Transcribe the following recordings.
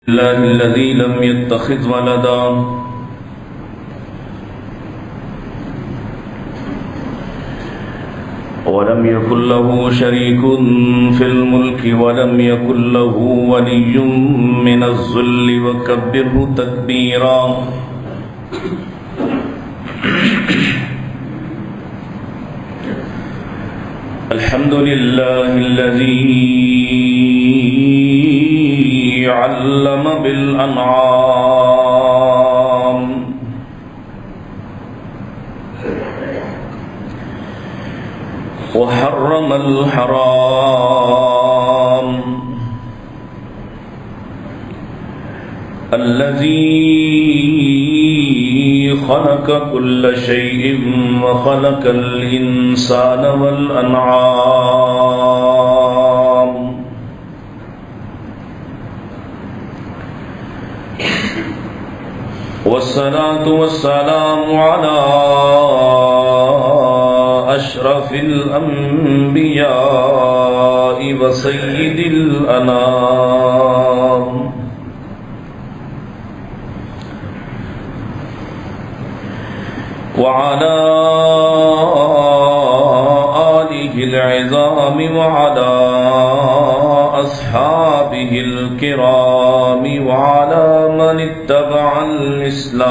الله الذي لم يتخذ ولدا ولم يكن له شريك في الملك ولم يكن له ولي من الذل وكبره تكبيرا. الحمد لله الذي علم بالأنعام وحرم الحرام، الذي خلق كل شيء وخلق الإنسان والأنعام. والصلاة والسلام على أشرف الأنبياء وسيد الأنام، وعلى آله العظام وعلى أصحابه الكرام وعلى من اتبع الإسلام.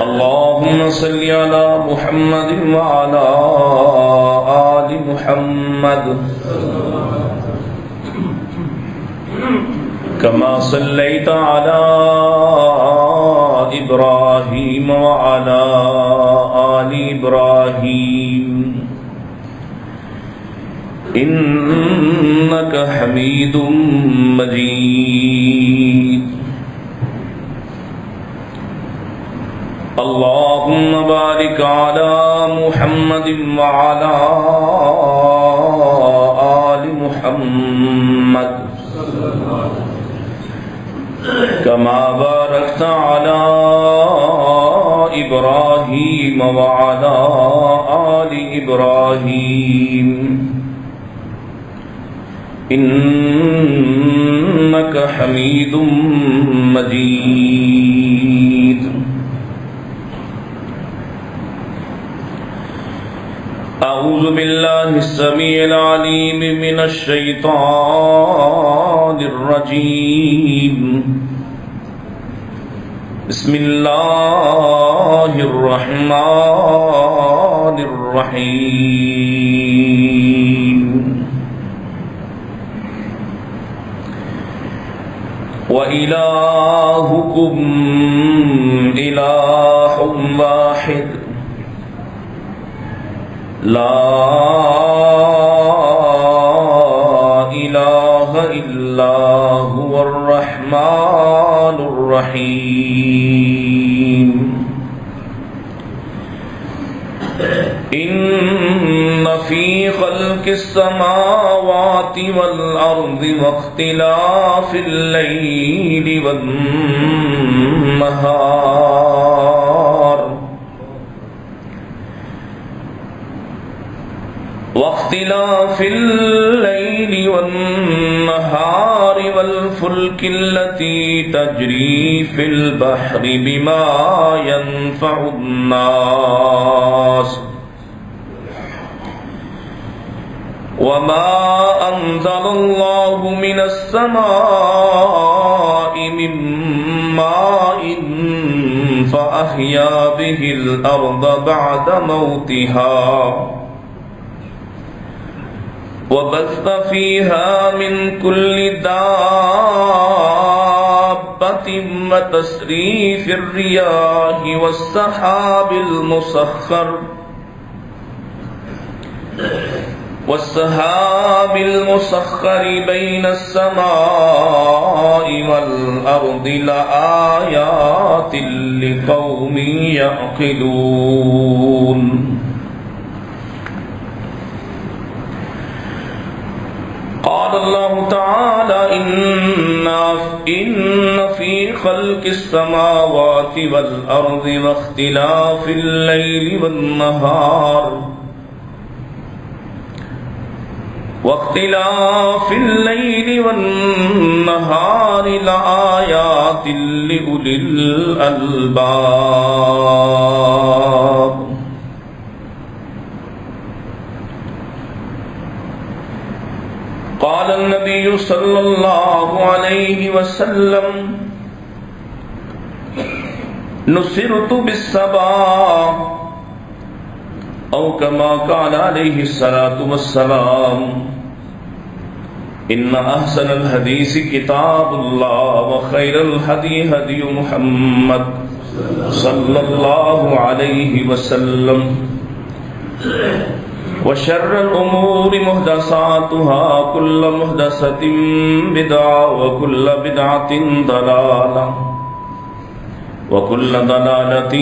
اللهم صل على محمد وعلى آل محمد كما صليت على إبراهيم وعلى آل إبراهيم إنك حميد مجيد. اللهم بارك على محمد وعلى آل محمد كما باركت على إبراهيم وعلى آل إبراهيم إنك حميد مجيد. أعوذ بالله السميع العليم من الشيطان الرجيم. بسم الله الرحمن الرحيم. وإلهكم إله واحد لا إله إلا هو الرحمن الرحيم. إن في خلق السماوات والأرض واختلاف الليل والنهار والفلك التي تجري في البحر بما ينفع الناس وما أنزل الله من السماء من ماء فأحيا به الأرض بعد موتها وبث فيها من كل دابة وتصريف الرياح والسحاب المسخر بين السماء والأرض لآيات لقوم يعقلون. قال الله تعالى إن في خلق السماوات والأرض واختلاف الليل والنهار واختلاف الليل والنهار لآيات لأولي الألباب. قال النبي صلى الله عليه وسلم: نصرت بالسبا، او كما قال عليه الصلاة والسلام: ان احسن الحديث كتاب الله، وخير الهدي هدي محمد صلى الله عليه وسلم، وشر الامور محدثاتها، كل محدثة بدعة، وكل بدعة ضلالة، وكل ضلالة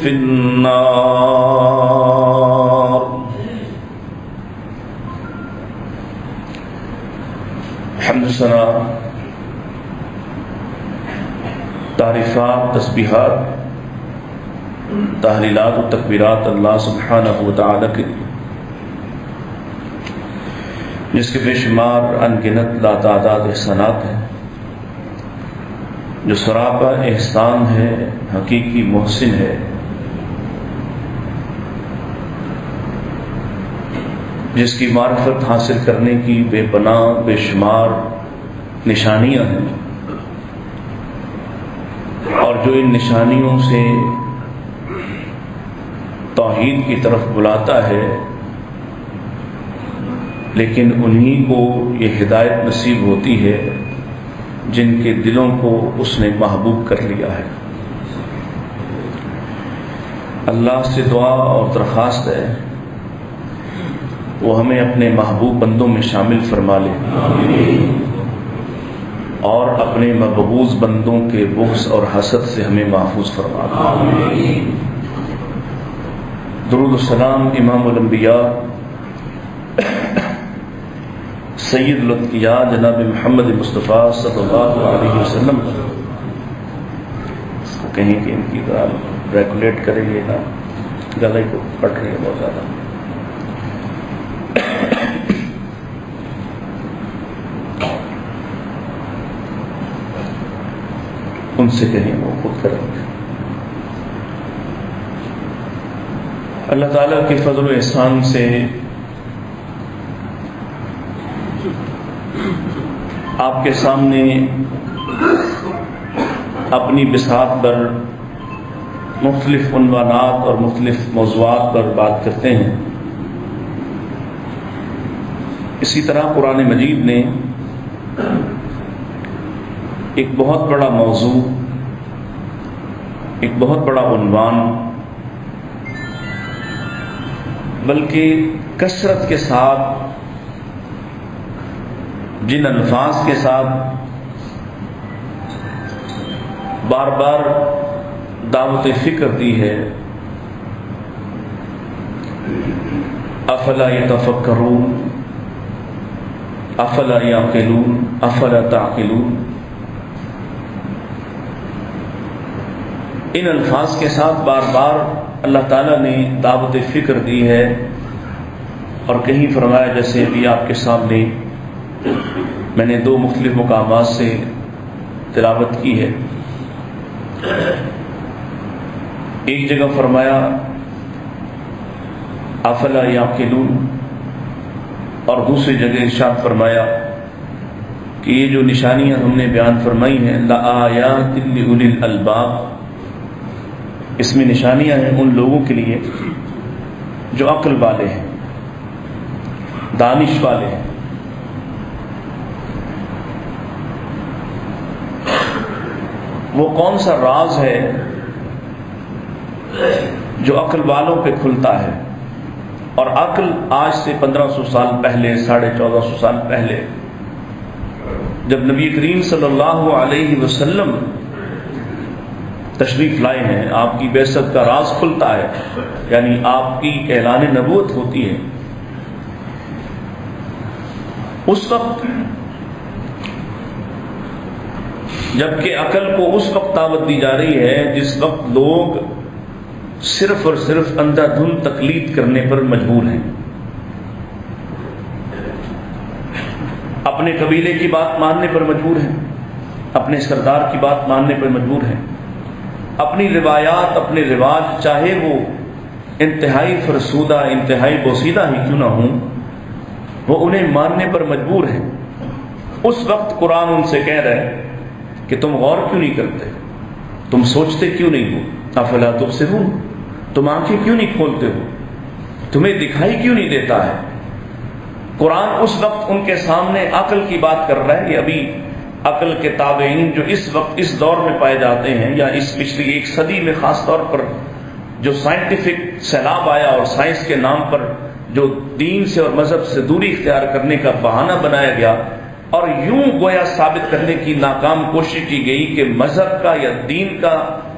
في النار. حمد ثنا، تعریفات، تسبیحات، تحلیلات و تکبیرات اللہ سبحانہ و تعالی کے، جس کے بے شمار انگنت لاتعداد احسانات ہیں، جو سراپا احسان ہے، حقیقی محسن ہے، جس کی معرفت حاصل کرنے کی بے پناہ بے شمار نشانیاں ہیں، اور جو ان نشانیوں سے توحید کی طرف بلاتا ہے، لیکن انہی کو یہ ہدایت نصیب ہوتی ہے جن کے دلوں کو اس نے محبوب کر لیا ہے۔ اللہ سے دعا اور درخواست ہے وہ ہمیں اپنے محبوب بندوں میں شامل فرما لے، اور اپنے مبغوض بندوں کے بغض اور حسد سے ہمیں محفوظ فرما لے۔ درود و سلام امام الانبیاء سید الاتقیاء جناب محمد مصطفیٰ صلی اللہ علیہ وسلم، اس کو کہیں کہ ان کی گال ریگولیٹ کریں گے نا، گلے کو پڑ رہی ہے بہت زیادہ، ان سے کہیں وہ خود کریں گے۔ اللہ تعالیٰ کے فضل و احسان سے آپ کے سامنے اپنی بساط پر مختلف عنوانات اور مختلف موضوعات پر بات کرتے ہیں۔ اسی طرح قرآن مجید نے ایک بہت بڑا موضوع، ایک بہت بڑا عنوان، بلکہ کثرت کے ساتھ جن الفاظ کے ساتھ بار بار دعوت فکر دی ہے، افلا یتفکرون، افلا یعقلون، افلا تعقلون، ان الفاظ کے ساتھ بار بار اللہ تعالیٰ نے دعوت فکر دی ہے، اور کہیں فرمایا، جیسے ابھی آپ کے سامنے میں نے دو مختلف مقامات سے تلاوت کی ہے۔ ایک جگہ فرمایا افلا یعقلون، اور دوسری جگہ ارشاد فرمایا کہ یہ جو نشانیاں ہم نے بیان فرمائی ہیں، لآیات لأولی الالباب، اس میں نشانیاں ہیں ان لوگوں کے لیے جو عقل والے ہیں، دانش والے ہیں۔ وہ کون سا راز ہے جو عقل والوں پہ کھلتا ہے؟ اور عقل آج سے 1500 سال پہلے، 1450 سال پہلے، جب نبی کریم صلی اللہ علیہ وسلم تشریف لائے ہیں، آپ کی بعثت کا راز کھلتا ہے، یعنی آپ کی اعلان نبوت ہوتی ہے، اس وقت جبکہ عقل کو اس وقت دعوت دی جا رہی ہے جس وقت لوگ صرف اور صرف اندھا دھند تقلید کرنے پر مجبور ہیں، اپنے قبیلے کی بات ماننے پر مجبور ہیں، اپنے سردار کی بات ماننے پر مجبور ہیں، اپنی روایات، اپنے رواج چاہے وہ انتہائی فرسودہ، انتہائی بوسیدہ ہی کیوں نہ ہوں، وہ انہیں ماننے پر مجبور ہیں۔ اس وقت قرآن ان سے کہہ رہا ہے کہ تم غور کیوں نہیں کرتے، تم سوچتے کیوں نہیں ہو، افلا تبصرون، تم آنکھیں کیوں نہیں کھولتے ہو، تمہیں دکھائی کیوں نہیں دیتا ہے۔ قرآن اس وقت ان کے سامنے عقل کی بات کر رہا ہے۔ یہ ابھی عقل کے تابعین جو اس وقت اس دور میں پائے جاتے ہیں، یا اس پچھلی ایک صدی میں خاص طور پر جو سائنٹیفک سیلاب آیا اور سائنس کے نام پر جو دین سے اور مذہب سے دوری اختیار کرنے کا بہانہ بنایا گیا، اور یوں گویا ثابت کرنے کی ناکام کوشش کی گئی کہ مذہب کا یا دین کا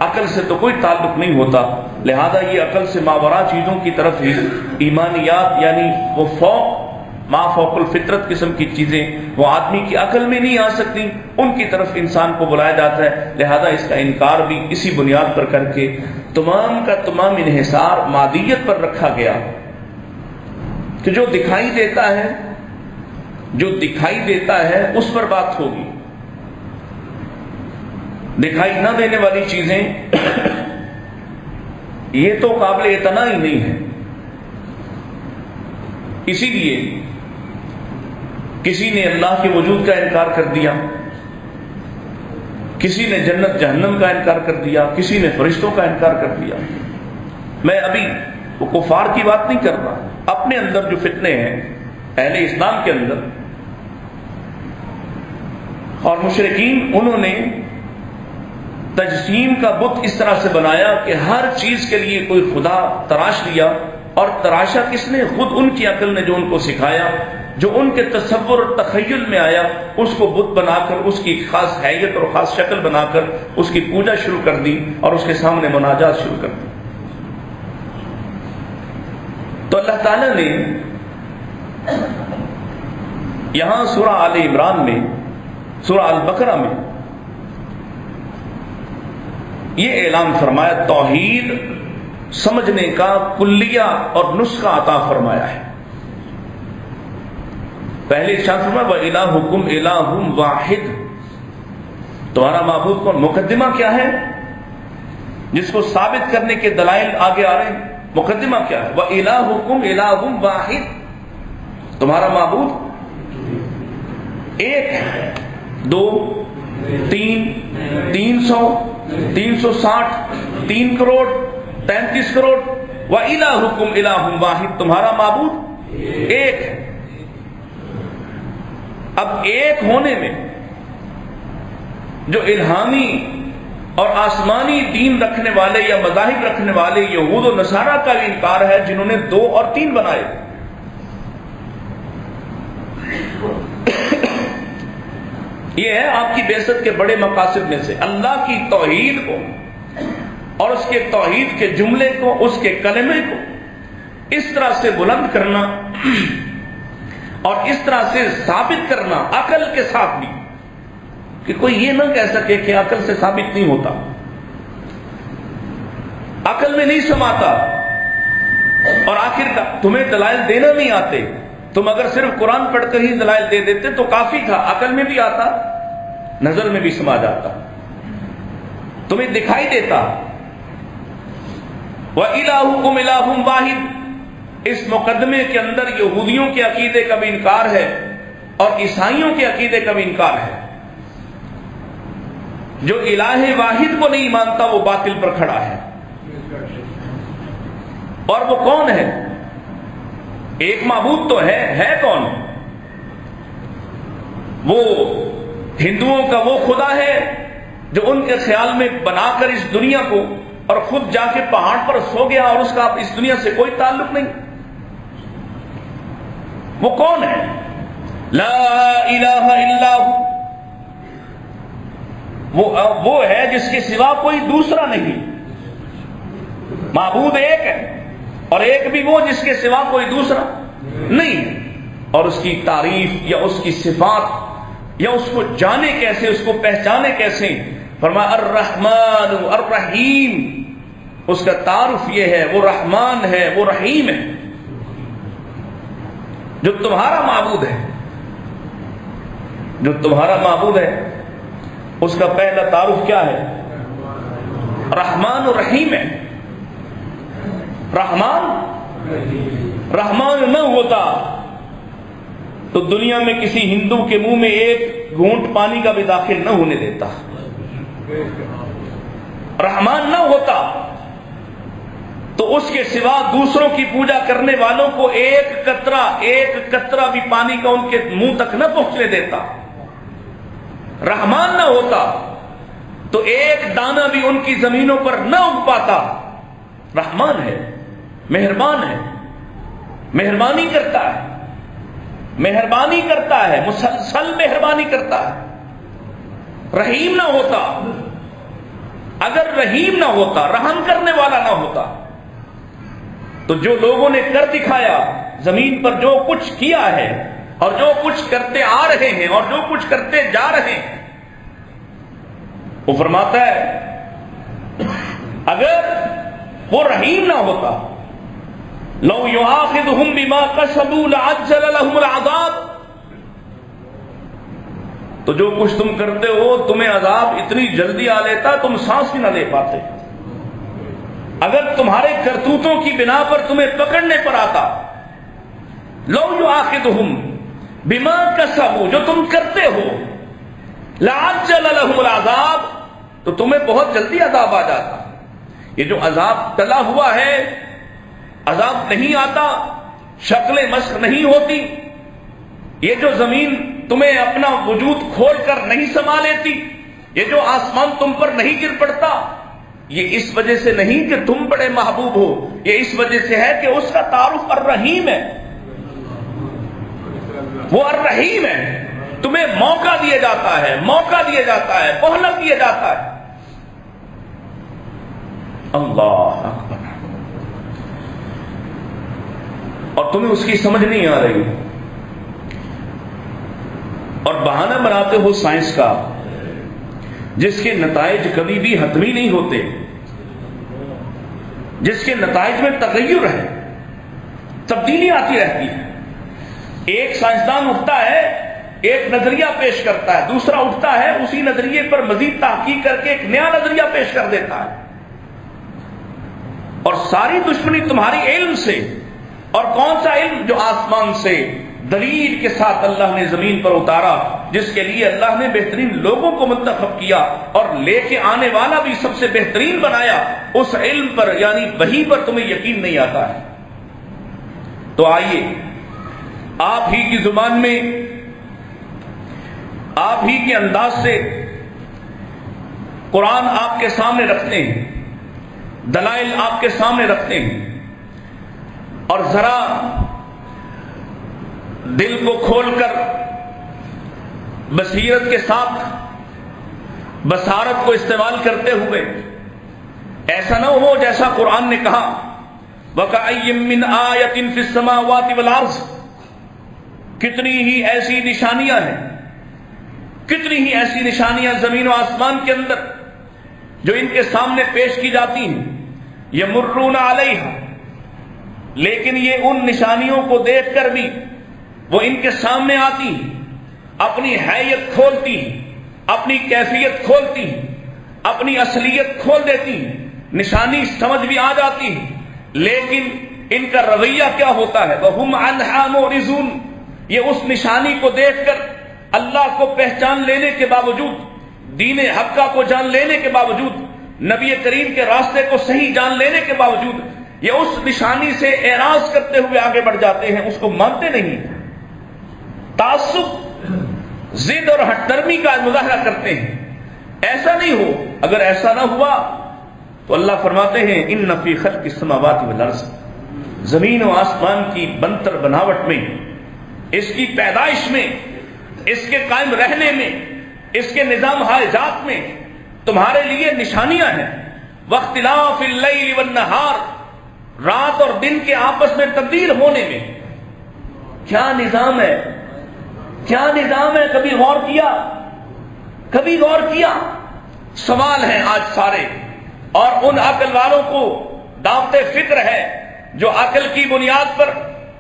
عقل سے تو کوئی تعلق نہیں ہوتا، لہذا یہ عقل سے ماورا چیزوں کی طرف ہی، ایمانیات یعنی وہ ما فوق الفطرت قسم کی چیزیں وہ آدمی کی عقل میں نہیں آ سکتی، ان کی طرف انسان کو بلایا جاتا ہے۔ لہذا اس کا انکار بھی اسی بنیاد پر کر کے تمام کا تمام انحصار مادیت پر رکھا گیا کہ جو دکھائی دیتا ہے، جو دکھائی دیتا ہے اس پر بات ہوگی، دکھائی نہ دینے والی چیزیں یہ تو قابل اعتنا ہی نہیں ہے۔ اسی لیے کسی نے اللہ کے وجود کا انکار کر دیا، کسی نے جنت جہنم کا انکار کر دیا، کسی نے فرشتوں کا انکار کر دیا۔ میں ابھی وہ کفار کی بات نہیں کر رہا، اپنے اندر جو فتنے ہیں اہل اسلام کے اندر اور مشرکین، انہوں نے تجسیم کا بت اس طرح سے بنایا کہ ہر چیز کے لیے کوئی خدا تراش لیا، اور تراشا کس نے؟ خود ان کی عقل نے جو ان کو سکھایا، جو ان کے تصور اور تخیل میں آیا، اس کو بت بنا کر اس کی خاص حیت اور خاص شکل بنا کر اس کی پوجا شروع کر دی اور اس کے سامنے مناجات شروع کر دی۔ تو اللہ تعالیٰ نے یہاں سورہ آل عمران میں، سورہ البقرہ میں یہ اعلان فرمایا، توحید سمجھنے کا کلیہ اور نسخہ عطا فرمایا ہے۔ پہلے ارشاد فرمایا وَإِلَٰهُكُمْ إِلَٰهٌ وَاحِدٌ، تمہارا معبود کون؟ مقدمہ کیا ہے جس کو ثابت کرنے کے دلائل آگے آ رہے ہیں؟ مقدمہ کیا ہے؟ وَإِلَٰهُكُمْ إِلَٰهٌ وَاحِدٌ، تمہارا معبود ایک ہے، 2 3 300 360 3 کروڑ 33 کروڑ، وَإِلَٰهُكُمْ إِلَٰهٌ وَاحِدٌ، تمہارا معبود ایک ہے۔ اب ایک ہونے میں جو الہامی اور آسمانی دین رکھنے والے یا مذاہب رکھنے والے یہود و نصارہ کا بھی انکار ہے، جنہوں نے 2 اور 3 بنائے۔ یہ ہے آپ کی بعثت کے بڑے مقاصد میں سے، اللہ کی توحید کو اور اس کے توحید کے جملے کو، اس کے کلمے کو اس طرح سے بلند کرنا اور اس طرح سے ثابت کرنا عقل کے ساتھ بھی، کہ کوئی یہ نہ کہہ سکے کہ عقل سے ثابت نہیں ہوتا، عقل میں نہیں سماتا، اور آخر کا تمہیں دلائل دینا نہیں آتے، تم اگر صرف قرآن پڑھ کر ہی دلائل دے دیتے تو کافی تھا، عقل میں بھی آتا، نظر میں بھی سما جاتا، تمہیں دکھائی دیتا۔ وَإِلَٰهُكُمْ إِلَٰهٌ وَاحِدٌ، اس مقدمے کے اندر یہودیوں کے عقیدے کا بھی انکار ہے اور عیسائیوں کے عقیدے کا بھی انکار ہے۔ جو الہ واحد کو نہیں مانتا وہ باطل پر کھڑا ہے، اور وہ کون ہے؟ ایک معبود تو ہے کون؟ وہ ہندوؤں کا وہ خدا ہے جو ان کے خیال میں بنا کر اس دنیا کو، اور خود جا کے پہاڑ پر سو گیا اور اس کا اس دنیا سے کوئی تعلق نہیں۔ وہ کون ہے؟ لا الہ الا ہو، وہ ہے جس کے سوا کوئی دوسرا نہیں۔ معبود ایک ہے، اور ایک بھی وہ جس کے سوا کوئی دوسرا نہیں، اور اس کی تعریف یا اس کی صفات یا اس کو جانے کیسے، اس کو پہچانے کیسے؟ فرمایا الرحمن الرحیم، اس کا تعارف یہ ہے وہ رحمان ہے، وہ رحیم ہے۔ جو تمہارا معبود ہے جو تمہارا معبود ہے اس کا پہلا تعارف کیا ہے؟ رحمان و رحیم ہے. رحمان نہ ہوتا تو دنیا میں کسی ہندو کے منہ میں ایک گھونٹ پانی کا بھی داخل نہ ہونے دیتا. رحمان نہ ہوتا تو اس کے سوا دوسروں کی پوجا کرنے والوں کو ایک قطرہ بھی پانی کا ان کے منہ تک نہ پہنچنے دیتا. رحمان نہ ہوتا تو ایک دانہ بھی ان کی زمینوں پر نہ اگ پاتا. رحمان ہے، مہربان ہے، مہربانی کرتا ہے، مسلسل مہربانی کرتا ہے. رحیم نہ ہوتا، اگر رحیم نہ ہوتا، رحم کرنے والا نہ ہوتا تو جو لوگوں نے کر دکھایا، زمین پر جو کچھ کیا ہے اور جو کچھ کرتے آ رہے ہیں اور جو کچھ کرتے جا رہے ہیں، وہ فرماتا ہے اگر وہ رحیم نہ ہوتا، لو یؤاخذہم بما کسبوا لعجل لهم العذاب، تو جو کچھ تم کرتے ہو تمہیں عذاب اتنی جلدی آ لیتا تم سانس بھی نہ لے پاتے. اگر تمہارے کرتوتوں کی بنا پر تمہیں پکڑنے پر آتا، لو یؤاخذہم بما کسبوا، جو تم کرتے ہو، لعجل لهم العذاب، تو تمہیں بہت جلدی عذاب آ جاتا. یہ جو عذاب ٹلا ہوا ہے، عذاب نہیں آتا، شکلیں مسخ نہیں ہوتی، یہ جو زمین تمہیں اپنا وجود کھول کر نہیں سما لیتی، یہ جو آسمان تم پر نہیں گر پڑتا، یہ اس وجہ سے نہیں کہ تم بڑے محبوب ہو، یہ اس وجہ سے ہے کہ اس کا تعارف الرحیم ہے. وہ الرحیم ہے، تمہیں موقع دیا جاتا ہے، مہلت دیا جاتا ہے. اللہ اکبر. اور تمہیں اس کی سمجھ نہیں آ رہی اور بہانہ بناتے ہو سائنس کا، جس کے نتائج کبھی بھی حتمی نہیں ہوتے، جس کے نتائج میں تغیر ہے، تبدیلی آتی رہتی ہے. ایک سائنسدان اٹھتا ہے، ایک نظریہ پیش کرتا ہے، دوسرا اٹھتا ہے، اسی نظریے پر مزید تحقیق کر کے ایک نیا نظریہ پیش کر دیتا ہے. اور ساری دشمنی تمہاری علم سے. اور کون سا علم؟ جو آسمان سے دلیل کے ساتھ اللہ نے زمین پر اتارا، جس کے لیے اللہ نے بہترین لوگوں کو منتخب کیا اور لے کے آنے والا بھی سب سے بہترین بنایا. اس علم پر یعنی وحی پر تمہیں یقین نہیں آتا ہے. تو آئیے آپ ہی کی زبان میں، آپ ہی کے انداز سے قرآن آپ کے سامنے رکھتے ہیں، دلائل آپ کے سامنے رکھتے ہیں، اور ذرا دل کو کھول کر بصیرت کے ساتھ بصارت کو استعمال کرتے ہوئے ایسا نہ ہو جیسا قرآن نے کہا وَكَأَيٍّ مِّنْ آيَةٍ فِي السَّمَاوَاتِ وَالْأَرْضِ، کتنی ہی ایسی نشانیاں ہیں، کتنی ہی ایسی نشانیاں زمین و آسمان کے اندر جو ان کے سامنے پیش کی جاتی ہیں. یمرون علیہا، لیکن یہ ان نشانیوں کو دیکھ کر بھی وہ ان کے سامنے آتی ہیں، اپنی حیت کھولتی ہیں، اپنی کیفیت کھولتی ہیں، اپنی اصلیت کھول دیتی ہیں، نشانی سمجھ بھی آ جاتی ہے. لیکن ان کا رویہ کیا ہوتا ہے؟ وَهُمْ عَنْهَا مُعْرِضُونَ، یہ اس نشانی کو دیکھ کر اللہ کو پہچان لینے کے باوجود، دین حقہ کو جان لینے کے باوجود، نبی کریم کے راستے کو صحیح جان لینے کے باوجود یہ اس نشانی سے اعراض کرتے ہوئے آگے بڑھ جاتے ہیں، اس کو مانتے نہیں، تعصب، ضد اور ہٹ درمی کا مظاہرہ کرتے ہیں. ایسا نہیں ہو. اگر ایسا نہ ہوا تو اللہ فرماتے ہیں ان فی خلق السماوات والارض، زمین و آسمان کی بنتر بناوٹ میں، اس کی پیدائش میں، اس کے قائم رہنے میں، اس کے نظام حاجات میں تمہارے لیے نشانیاں ہیں. واختلاف اللیل والنہار، رات اور دن کے آپس میں تبدیل ہونے میں کیا نظام ہے، کیا نظام ہے؟ کبھی غور کیا؟ کبھی غور کیا؟ سوال ہیں آج سارے. اور ان عقل والوں کو دعوت فکر ہے جو عقل کی بنیاد پر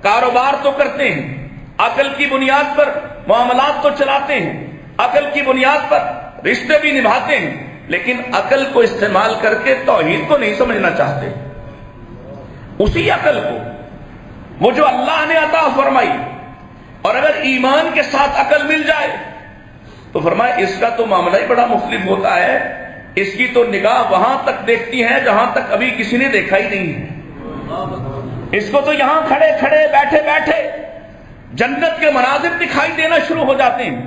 کاروبار تو کرتے ہیں، عقل کی بنیاد پر معاملات تو چلاتے ہیں، عقل کی بنیاد پر رشتے بھی نبھاتے ہیں، لیکن عقل کو استعمال کر کے توحید کو نہیں سمجھنا چاہتے۔ اسی عقل کو وہ جو اللہ نے عطا فرمائی، اور اگر ایمان کے ساتھ عقل مل جائے تو فرمایا اس کا تو معاملہ ہی بڑا مختلف ہوتا ہے، اس کی تو نگاہ وہاں تک دیکھتی ہے جہاں تک ابھی کسی نے دیکھا ہی نہیں ہے۔ اس کو تو یہاں کھڑے کھڑے بیٹھے بیٹھے جنت کے مناظر دکھائی دینا شروع ہو جاتے ہیں۔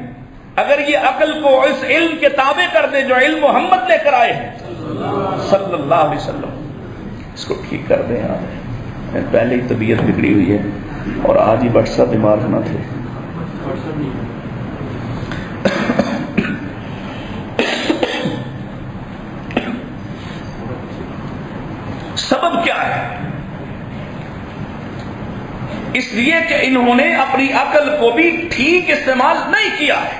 اگر یہ عقل کو اس علم کے تابع کر دے جو علم محمد لے کر آئے ہیں صلی اللہ علیہ وسلم، اس کو ٹھیک کر دیں۔ پہلے ہی طبیعت بگڑی ہوئی ہے اور آج ہی بٹ سا بیمار نہ تھے۔ سبب کیا ہے؟ اس لیے کہ انہوں نے اپنی عقل کو بھی ٹھیک استعمال نہیں کیا ہے۔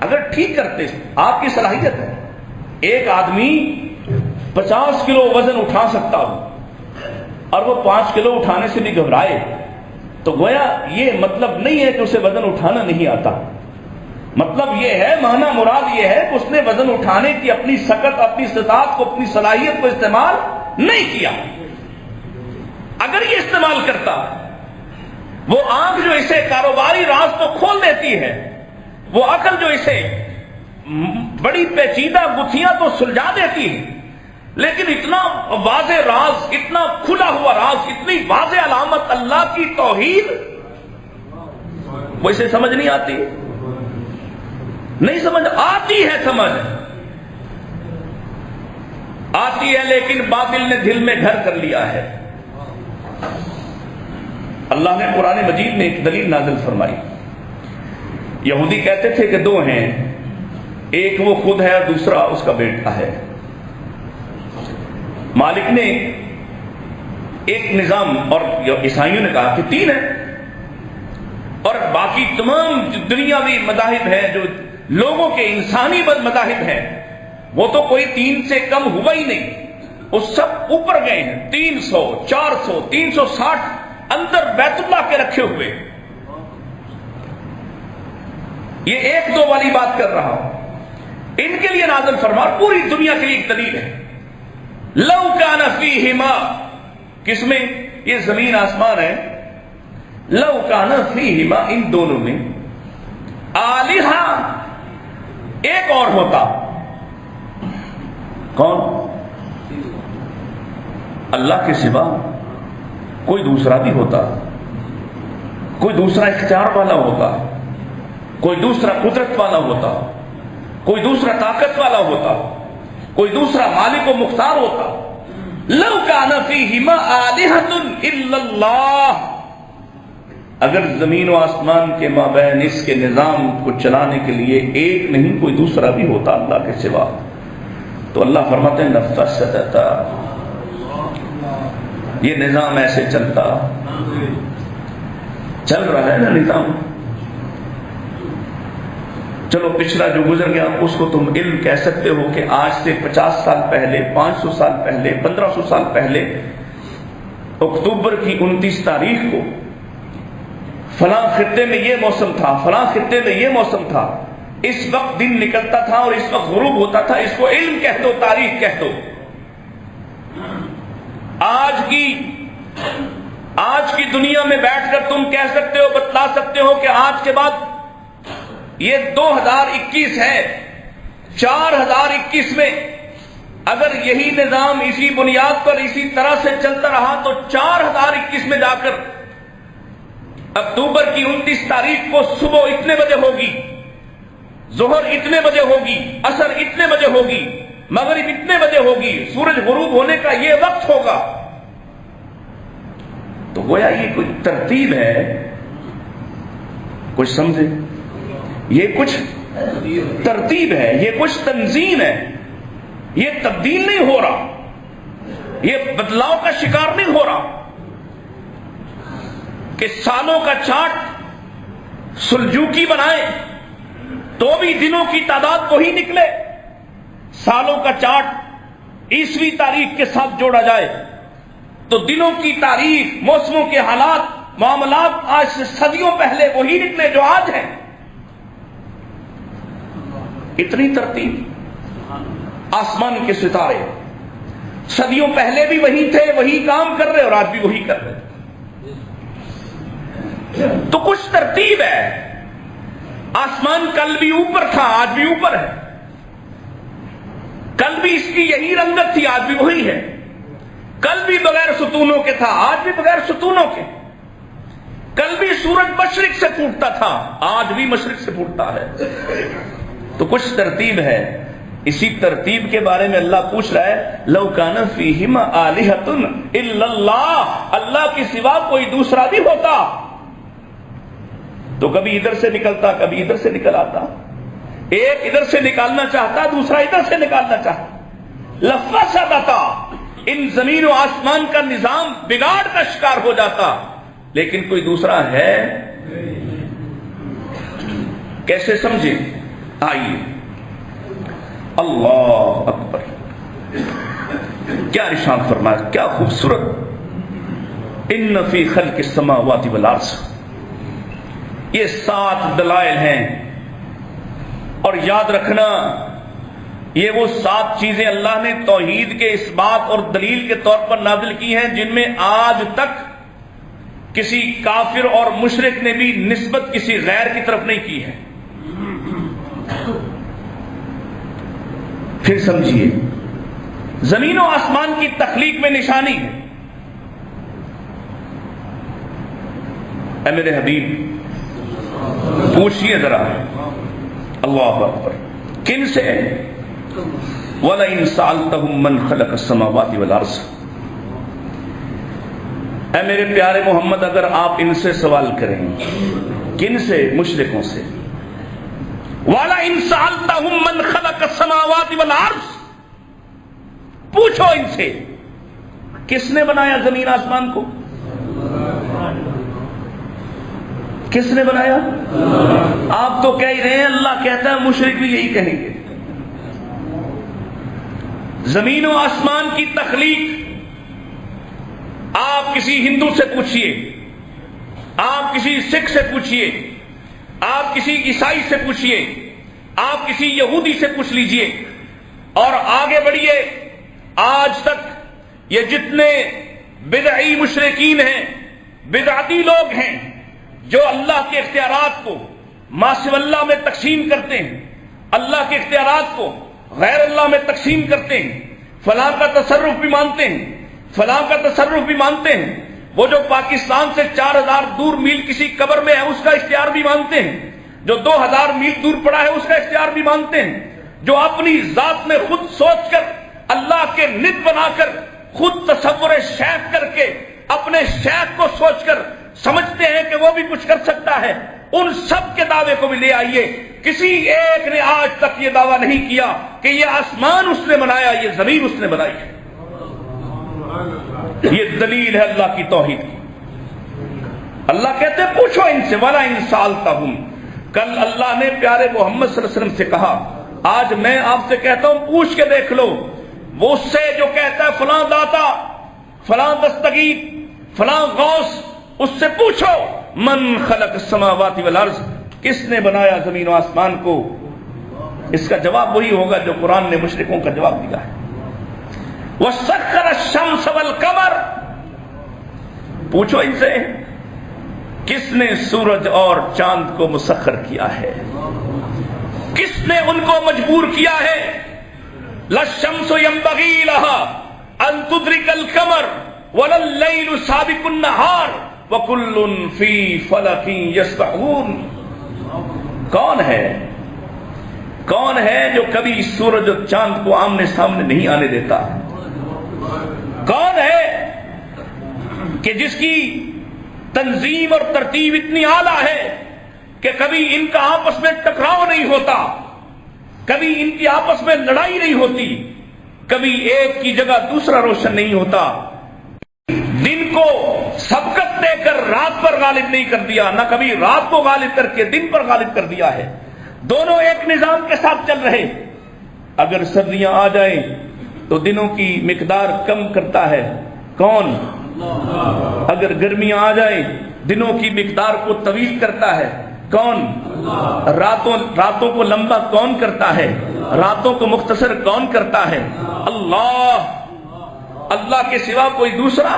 اگر ٹھیک کرتے، آپ کی صلاحیت ہے، ایک آدمی 50 کلو وزن اٹھا سکتا ہو اور وہ 5 کلو اٹھانے سے بھی گھبرائے، تو گویا یہ مطلب نہیں ہے کہ اسے وزن اٹھانا نہیں آتا، مطلب یہ ہے، معنی مراد یہ ہے کہ اس نے وزن اٹھانے کی اپنی سکت، اپنی استطاعت کو، اپنی صلاحیت کو استعمال نہیں کیا۔ اگر یہ استعمال کرتا، وہ آنکھ جو اسے کاروباری راز تو کھول دیتی ہے، وہ عقل جو اسے بڑی پیچیدہ گتھیاں تو سلجھا دیتی ہے، لیکن اتنا واضح راز، اتنا کھلا ہوا راز، اتنی واضح علامت اللہ کی توحید، وہ اسے سمجھ نہیں آتی، نہیں سمجھ آتی ہے، سمجھ آتی ہے، لیکن باطل نے دل میں گھر کر لیا ہے۔ اللہ نے قرآن مجید میں ایک دلیل نازل فرمائی۔ یہودی کہتے تھے کہ دو ہیں، ایک وہ خود ہے اور دوسرا اس کا بیٹا ہے۔ مالک نے ایک نظام، اور عیسائیوں نے کہا کہ 3 ہیں، اور باقی تمام دنیاوی مذاہب ہیں جو لوگوں کے انسانی مذاہب ہیں، وہ تو کوئی 3 سے کم ہوا ہی نہیں، وہ سب اوپر گئے ہیں، 300 400 360 اندر بیت اللہ کے رکھے ہوئے۔ یہ 1-2 والی بات کر رہا ہوں، ان کے لیے نازل فرما، پوری دنیا کے لیے ایک دلیل ہے۔ لو کان فیہما، کس میں؟ یہ زمین آسمان ہے۔ لو کان فیہما، ان دونوں میں، آلہہ، ایک اور ہوتا، کون؟ اللہ کے سوا کوئی دوسرا بھی ہوتا، کوئی دوسرا اختیار والا ہوتا، کوئی دوسرا قدرت والا ہوتا، کوئی دوسرا طاقت والا ہوتا، کوئی دوسرا مالک و مختار ہوتا۔ لو کان فیہما آلہۃ الا اللہ، اگر زمین و آسمان کے مابین اس کے نظام کو چلانے کے لیے ایک نہیں کوئی دوسرا بھی ہوتا اللہ کے سوا، تو اللہ فرماتے ہیں لفسدتا، یہ نظام ایسے چلتا، چل رہا ہے نا نظام۔ چلو پچھلا جو گزر گیا اس کو تم علم کہہ سکتے ہو کہ آج سے 50 سال پہلے، 500 سال پہلے، 1500 سال پہلے، اکتوبر کی 29 تاریخ کو فلاں خطے میں یہ موسم تھا، فلاں خطے میں یہ موسم تھا، اس وقت دن نکلتا تھا اور اس وقت غروب ہوتا تھا، اس کو علم کہہ دو، تاریخ کہہ دو۔ آج کی دنیا میں بیٹھ کر تم کہہ سکتے ہو، بتلا سکتے ہو کہ آج کے بعد یہ 2021 ہے، 4021 میں اگر یہی نظام اسی بنیاد پر اسی طرح سے چلتا رہا تو 4021 میں جا کر اکتوبر کی 29 تاریخ کو صبح اتنے بجے ہوگی، ظہر اتنے بجے ہوگی، عصر اتنے بجے ہوگی، مغرب اتنے بجے ہوگی، سورج غروب ہونے کا یہ وقت ہوگا، تو گویا یہ کوئی ترتیب ہے، کچھ سمجھے؟ یہ کچھ ترتیب ہے، یہ کچھ تنظیم ہے، یہ تبدیل نہیں ہو رہا، یہ بدلاؤ کا شکار نہیں ہو رہا کہ سالوں کا چارٹ سلجوکی بنائے تو بھی دنوں کی تعداد وہی نکلے، سالوں کا چارٹ عیسوی تاریخ کے ساتھ جوڑا جائے تو دنوں کی تاریخ، موسموں کے حالات، معاملات آج سے صدیوں پہلے وہی نکلے جو آج ہیں۔ اتنی ترتیب. آسمان کے ستارے صدیوں پہلے بھی وہی تھے، وہی کام کر رہے اور آج بھی وہی کر رہے. تو کچھ ترتیب ہے. آسمان کل بھی اوپر تھا، آج بھی اوپر ہے. کل بھی اس کی یہی رنگت تھی، آج بھی وہی ہے. کل بھی بغیر ستونوں کے تھا، آج بھی بغیر ستونوں کے. کل بھی سورج مشرق سے پھوٹتا تھا، آج بھی مشرق سے پھوٹتا ہے. تو کچھ ترتیب ہے. اسی ترتیب کے بارے میں اللہ پوچھ رہا ہے لو کان فیہما آلہۃ الا اللہ، اللہ کے سوا کوئی دوسرا بھی ہوتا تو کبھی ادھر سے نکلتا، کبھی ادھر سے نکل آتا. ایک ادھر سے نکالنا چاہتا، دوسرا ادھر سے نکالنا چاہتا. لفسدتا، ان زمین و آسمان کا نظام بگاڑ کا شکار ہو جاتا. لیکن کوئی دوسرا ہے. کیسے سمجھیں؟ آئیے. اللہ اکبر، کیا ارشاد فرمایا، کیا خوبصورت. ان فی خلق السماوات والارض، یہ 7 دلائل ہیں. اور یاد رکھنا یہ وہ 7 چیزیں اللہ نے توحید کے اس بات اور دلیل کے طور پر نازل کی ہیں جن میں آج تک کسی کافر اور مشرک نے بھی نسبت کسی غیر کی طرف نہیں کی ہے. پھر سمجھیے، زمین و آسمان کی تخلیق میں نشانی ہے. اے میرے حبیب پوچھئے ذرا، اللہ اکبر، کن سے؟ وَلَئِن سَأَلْتَهُم مَّنْ خَلَقَ السَّمَاوَاتِ وَالْأَرْضَ. اے میرے پیارے محمد، اگر آپ ان سے سوال کریں. کن سے؟ مشرکوں سے. وَلَئِن سَأَلْتَهُم مَّنْ خَلَقَ السَّمَاوَاتِ وَالْأَرْضَ، پوچھو ان سے کس نے بنایا زمین آسمان کو؟ کس نے بنایا؟ آپ تو کہہ رہے ہیں اللہ کہتا ہے، مشرک بھی یہی کہیں گے. زمین و آسمان کی تخلیق آپ کسی ہندو سے پوچھئے، آپ کسی سکھ سے پوچھئے، آپ کسی عیسائی سے پوچھئے، آپ کسی یہودی سے پوچھ لیجئے، اور آگے بڑھیے. آج تک یہ جتنے بدعی مشرکین ہیں، بدعتی لوگ ہیں جو اللہ کے اختیارات کو ما سوى اللہ میں تقسیم کرتے ہیں، اللہ کے اختیارات کو غیر اللہ میں تقسیم کرتے ہیں، فلاں کا تصرف بھی مانتے ہیں، فلاں کا تصرف بھی مانتے ہیں. وہ جو پاکستان سے 4000 دور میل کسی قبر میں ہے اس کا اختیار بھی مانتے ہیں، جو 2000 میل دور پڑا ہے اس کا اختیار بھی مانتے ہیں، جو اپنی ذات میں خود سوچ کر اللہ کے ند بنا کر خود تصور شیخ کر کے اپنے شیخ کو سوچ کر سمجھتے ہیں کہ وہ بھی کچھ کر سکتا ہے. ان سب کے دعوے کو بھی لے آئیے. کسی ایک نے آج تک یہ دعویٰ نہیں کیا کہ یہ آسمان اس نے بنایا، یہ زمین اس نے بنائی ہے. یہ دلیل ہے اللہ کی توحید کی. اللہ کہتے ہیں پوچھو ان سے. وَلَئِن سَأَلْتَهُم، کل اللہ نے پیارے محمد صلی اللہ علیہ وسلم سے کہا، آج میں آپ سے کہتا ہوں پوچھ کے دیکھ لو. وہ اس سے جو کہتا ہے فلاں داتا، فلاں دستگیر، فلاں غوث، اس سے پوچھو من خلق السماوات والارض، کس نے بنایا زمین و آسمان کو؟ اس کا جواب وہی ہوگا جو قرآن نے مشرکوں کا جواب دیا ہے. وَسَخَّرَ الشَّمْسَ وَالْقَمَرَ، پوچھو ان سے کس نے سورج اور چاند کو مسخر کیا ہے؟ کس نے ان کو مجبور کیا ہے؟ لَلشَّمْسُ يَنبَغِي لَهَا أَن تُدْرِكَ الْقَمَرَ وَلَا اللَّيْلُ سَابِقُ النَّهَارِ وَكُلٌّ فِي فَلَكٍ يَسْبَحُونَ. کون ہے جو کبھی سورج اور چاند کو آمنے سامنے نہیں آنے دیتا؟ کون ہے کہ جس کی تنظیم اور ترتیب اتنی اعلیٰ ہے کہ کبھی ان کا آپس میں ٹکراؤ نہیں ہوتا، کبھی ان کی آپس میں لڑائی نہیں ہوتی، کبھی ایک کی جگہ دوسرا روشن نہیں ہوتا. دن کو سبقت دے کر رات پر غالب نہیں کر دیا، نہ کبھی رات کو غالب کر کے دن پر غالب کر دیا ہے. دونوں ایک نظام کے ساتھ چل رہے. اگر سردیاں آ جائیں تو دنوں کی مقدار کم کرتا ہے کون؟ اگر گرمیاں آ جائیں دنوں کی مقدار کو طویل کرتا ہے کون؟ راتوں کو لمبا کون کرتا ہے؟ راتوں کو مختصر کون کرتا ہے؟ اللہ۔ اللہ کے سوا کوئی دوسرا؟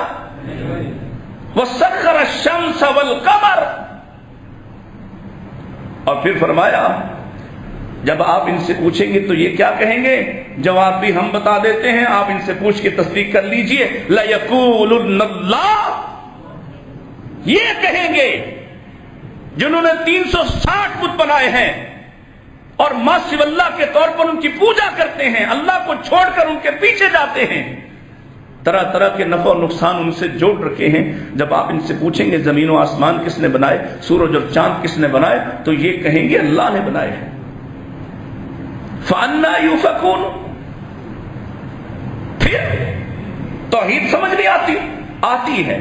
وَسَخَّرَ الشَّمْسَ وَالْقَمَرَ، اور پھر فرمایا جب آپ ان سے پوچھیں گے تو یہ کیا کہیں گے؟ جواب بھی ہم بتا دیتے ہیں، آپ ان سے پوچھ کے تصدیق کر لیجئے۔ لَيَقُولُنَّ اللَّهُ، یہ کہیں گے جنہوں نے 360 بت بنائے ہیں اور ما سوی اللہ کے طور پر ان کی پوجا کرتے ہیں، اللہ کو چھوڑ کر ان کے پیچھے جاتے ہیں، طرح طرح کے نفع و نقصان ان سے جوڑ رکھے ہیں۔ جب آپ ان سے پوچھیں گے زمین و آسمان کس نے بنائے، سورج اور چاند کس نے بنائے، تو یہ کہیں گے اللہ نے بنائے ہیں۔ فَأَنَّىٰ يُؤْفَكُونَ، پھر توحید سمجھ نہیں آتی ہے،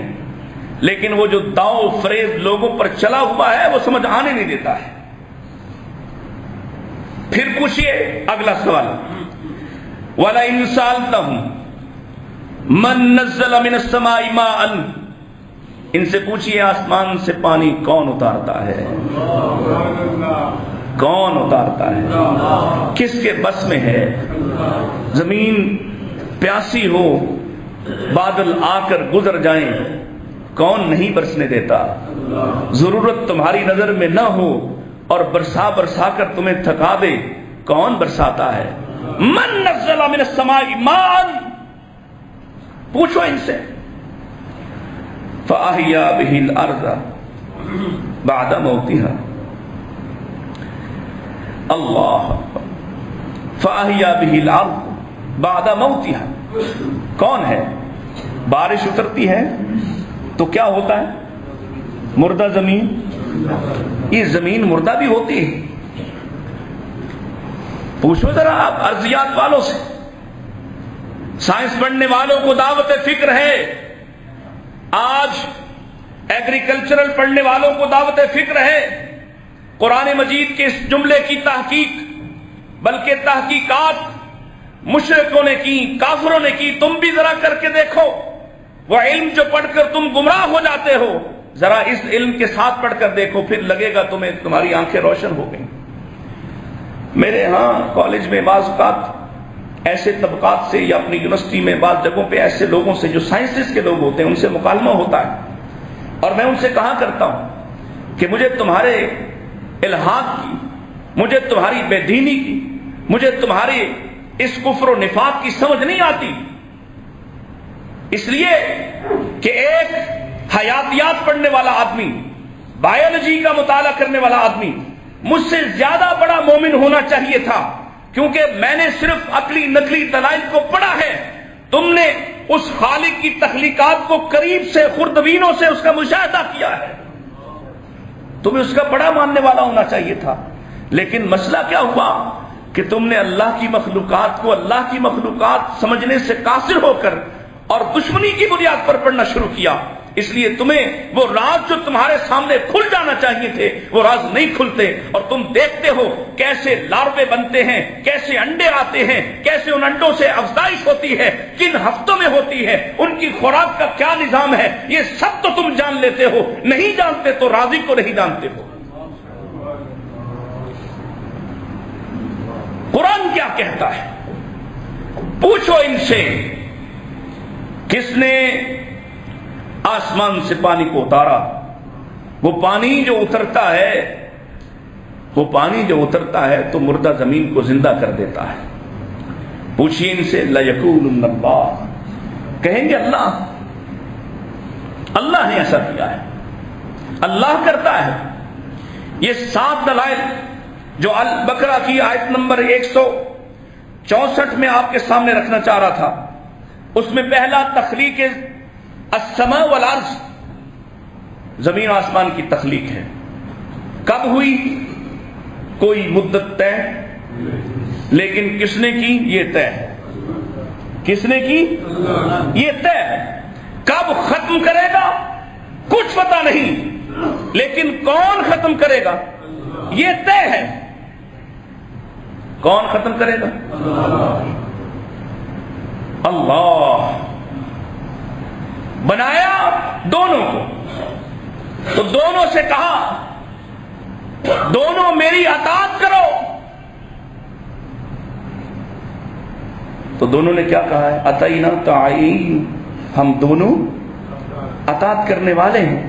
لیکن وہ جو داؤ فریب لوگوں پر چلا ہوا ہے وہ سمجھ آنے نہیں دیتا ہے۔ پھر پوچھئے اگلا سوال، وَلَئِن سَأَلْتَهُمْ من نزل من السماء ماء، ان سے پوچھئے آسمان سے پانی کون اتارتا ہے؟ کون اتارتا ہے؟ کس کے بس میں ہے؟ زمین پیاسی ہو، بادل آ کر گزر جائیں، کون نہیں برسنے دیتا؟ ضرورت تمہاری نظر میں نہ ہو اور برسا کر تمہیں تھکا دے، کون برساتا ہے؟ من نزل من السماء ماء، پوچھو ان سے۔ فَأَحْيَا بِهِ الْأَرْضَ بَعْدَ مَوْتِهَا، اللہ فَأَحْيَا بِهِ الْأَرْضَ بَعْدَ مَوْتِهَا، کون ہے؟ بارش اترتی ہے تو کیا ہوتا ہے؟ مردہ زمین، یہ زمین مردہ بھی ہوتی ہے؟ پوچھو ذرا آپ ارضیات والوں سے، سائنس پڑھنے والوں کو دعوت فکر ہے، آج ایگریکلچرل پڑھنے والوں کو دعوت فکر ہے، قرآن مجید کے اس جملے کی تحقیق بلکہ تحقیقات مشرکوں نے کی، کافروں نے کی، تم بھی ذرا کر کے دیکھو۔ وہ علم جو پڑھ کر تم گمراہ ہو جاتے ہو، ذرا اس علم کے ساتھ پڑھ کر دیکھو، پھر لگے گا تمہیں تمہاری آنکھیں روشن ہو گئیں۔ میرے ہاں کالج میں بعض اوقات ایسے طبقات سے یا اپنی یونیورسٹی میں بعض جگہوں پہ ایسے لوگوں سے جو سائنسز کے لوگ ہوتے ہیں ان سے مکالمہ ہوتا ہے، اور میں ان سے کہا کرتا ہوں کہ مجھے تمہارے الحاد کی، مجھے تمہاری بے دینی کی، مجھے تمہاری اس کفر و نفاق کی سمجھ نہیں آتی، اس لیے کہ ایک حیاتیات پڑھنے والا آدمی، بایولوجی کا مطالعہ کرنے والا آدمی مجھ سے زیادہ بڑا مومن ہونا چاہیے تھا، کیونکہ میں نے صرف عقلی نقلی دلائل کو پڑھا ہے، تم نے اس خالق کی تخلیقات کو قریب سے خوردبینوں سے اس کا مشاہدہ کیا ہے، تمہیں اس کا بڑا ماننے والا ہونا چاہیے تھا۔ لیکن مسئلہ کیا ہوا کہ تم نے اللہ کی مخلوقات کو اللہ کی مخلوقات سمجھنے سے قاصر ہو کر اور دشمنی کی بنیاد پر پڑھنا شروع کیا، اس لیے تمہیں وہ راز جو تمہارے سامنے کھل جانا چاہیے تھے وہ راز نہیں کھلتے، اور تم دیکھتے ہو کیسے لاروے بنتے ہیں، کیسے انڈے آتے ہیں، کیسے ان انڈوں سے افزائش ہوتی ہے، کن ہفتوں میں ہوتی ہے، ان کی خوراک کا کیا نظام ہے، یہ سب تو تم جان لیتے ہو، نہیں جانتے تو رازق کو نہیں جانتے ہو۔ قرآن کیا کہتا ہے؟ پوچھو ان سے، کس نے آسمان سے پانی کو اتارا؟ وہ پانی جو اترتا ہے، وہ پانی جو اترتا ہے تو مردہ زمین کو زندہ کر دیتا ہے۔ پوچھئے ان سے، لَيَقُولُنَّ اللَّهُ، کہیں گے اللہ، اللہ نے ایسا کیا ہے، اللہ کرتا ہے۔ یہ 7 دلائل جو البقرہ کی آیت نمبر 164 میں آپ کے سامنے رکھنا چاہ رہا تھا، اس میں پہلا تخلیق السماء والارض، زمین آسمان کی تخلیق ہے۔ کب ہوئی؟ کوئی مدت طے، لیکن کس نے کی یہ طے ہے، کس نے کی یہ طے ہے۔ کب ختم کرے گا کچھ پتہ نہیں، لیکن کون ختم کرے گا یہ طے ہے۔ کون ختم کرے گا؟ اللہ۔ بنایا دونوں کو، تو دونوں سے کہا دونوں میری اطاعت کرو. تو دونوں نے کیا کہا ہے؟ اطعنا طاعین، ہم دونوں اطاعت کرنے والے ہیں.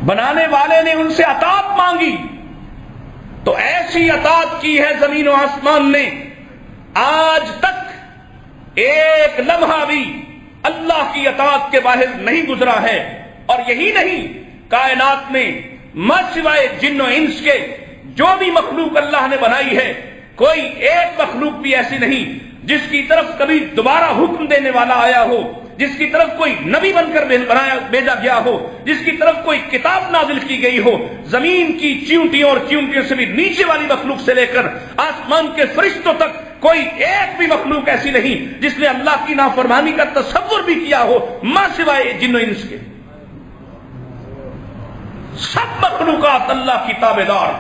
بنانے والے نے ان سے اطاعت مانگی تو ایسی اطاعت کی ہے زمین و آسمان نے، آج تک ایک لمحہ بھی اللہ کی اطاعت کے باہر نہیں گزرا ہے. اور یہی نہیں، کائنات میں سوائے جن و انس کے جو بھی مخلوق اللہ نے بنائی ہے، کوئی ایک مخلوق بھی ایسی نہیں جس کی طرف کبھی دوبارہ حکم دینے والا آیا ہو، جس کی طرف کوئی نبی بن کر بھیجا گیا ہو، جس کی طرف کوئی کتاب نازل کی گئی ہو. زمین کی چیونٹیوں اور چیونٹیوں سے بھی نیچے والی مخلوق سے لے کر آسمان کے فرشتوں تک کوئی ایک بھی مخلوق ایسی نہیں جس نے اللہ کی نافرمانی کا تصور بھی کیا ہو، ماں سوائے جن و انس کے. سب مخلوقات اللہ کی تابعدار،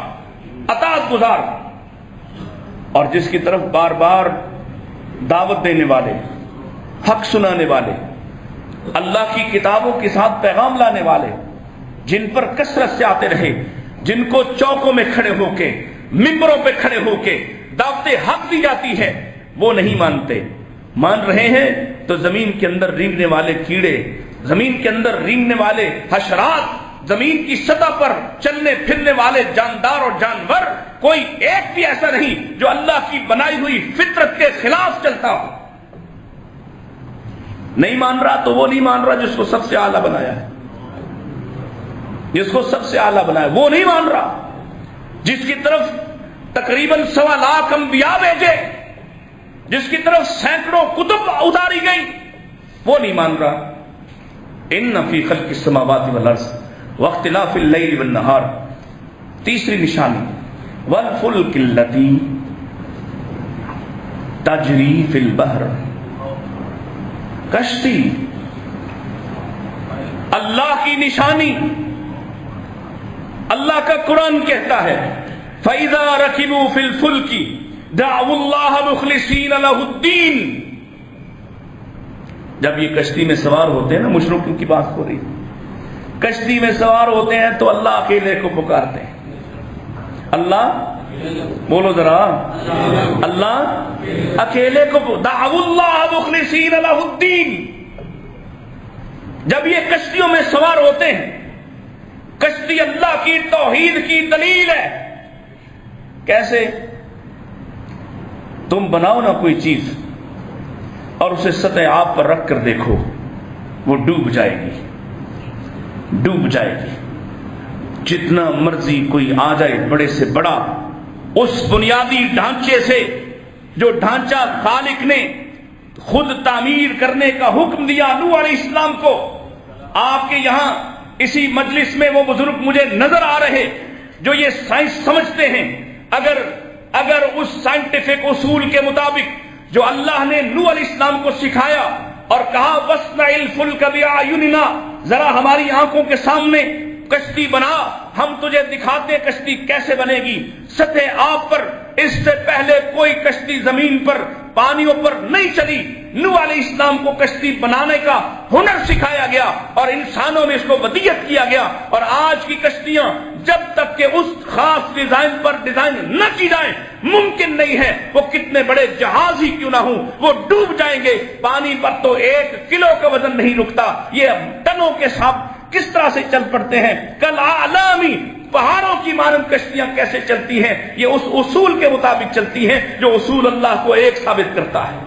اطاعت گزار، اور جس کی طرف بار بار دعوت دینے والے، حق سنانے والے، اللہ کی کتابوں کے ساتھ پیغام لانے والے، جن پر کثرت سے آتے رہے، جن کو چوکوں میں کھڑے ہو کے، ممبروں پہ کھڑے ہو کے دعوت حق دی جاتی ہے، وہ نہیں مانتے. مان رہے ہیں تو زمین کے اندر رینگنے والے کیڑے، زمین کے اندر رینگنے والے حشرات، زمین کی سطح پر چلنے پھرنے والے جاندار اور جانور، کوئی ایک بھی ایسا نہیں جو اللہ کی بنائی ہوئی فطرت کے خلاف چلتا ہو. نہیں مان رہا تو وہ نہیں مان رہا جس کو سب سے اعلیٰ بنایا ہے، جس کو سب سے اعلیٰ بنایا وہ نہیں مان رہا. جس کی طرف تقریباً 1.25 لاکھ انبیاء بھیجے، جس کی طرف سینکڑوں کتب اتاری گئی، وہ نہیں مان رہا. ان فی خلق السماوات والارض واختلاف اللیل والنہار. تیسری نشانی والفلک التی تجری فی البحر، کشتی اللہ کی نشانی. اللہ کا قرآن کہتا ہے فَإِذَا رَكِبُوا فِي الْفُلْكِ دَعَوُا اللَّهَ مُخْلِصِينَ لَهُ الدِّينَ. جب یہ کشتی میں سوار ہوتے ہیں نا، مشرکوں کی بات ہو رہی، کشتی میں سوار ہوتے ہیں تو اللہ اکیلے کو پکارتے ہیں. اللہ بولو ذرا، اللہ اکیلے کو. دعوا اللہ مخلصین لہ الدین. جب یہ کشتیوں میں سوار ہوتے ہیں، کشتی اللہ کی توحید کی دلیل ہے. کیسے؟ تم بناؤ نا کوئی چیز اور اسے سطح آب پر رکھ کر دیکھو، وہ ڈوب جائے گی، ڈوب جائے گی. جتنا مرضی کوئی آ جائے بڑے سے بڑا، اس بنیادی ڈھانچے سے جو ڈھانچہ خالق نے خود تعمیر کرنے کا حکم دیا نوح علیہ السلام کو. آپ کے یہاں اسی مجلس میں وہ بزرگ مجھے نظر آ رہے جو یہ سائنس سمجھتے ہیں. اگر اس سائنٹیفک اصول کے مطابق جو اللہ نے نوح علیہ السلام کو سکھایا اور کہا وَاصْنَعِ الْفُلْكَ بِأَعْيُنِنَا، ذرا ہماری آنکھوں کے سامنے کشتی بنا، ہم تجھے دکھاتے کشتی کیسے بنے گی سطح آب پر. اس سے پہلے کوئی کشتی زمین پر پانیوں پر نہیں چلی. نوح علیہ السلام کو کشتی بنانے کا ہنر سکھایا گیا اور انسانوں میں اس کو ودیت کیا گیا. اور آج کی کشتیاں جب تک کہ اس خاص ڈیزائن پر ڈیزائن نہ کی جائیں ممکن نہیں ہے. وہ کتنے بڑے جہاز ہی کیوں نہ ہوں وہ ڈوب جائیں گے. پانی پر تو 1 کلو کا وزن نہیں رکتا، یہ ٹنوں کے ساتھ کس طرح سے چل پڑتے ہیں. کل اعلامی پہاڑوں کی مانند کشتیاں کیسے چلتی ہیں؟ یہ اس اصول کے مطابق چلتی ہیں جو اصول اللہ کو ایک ثابت کرتا ہے،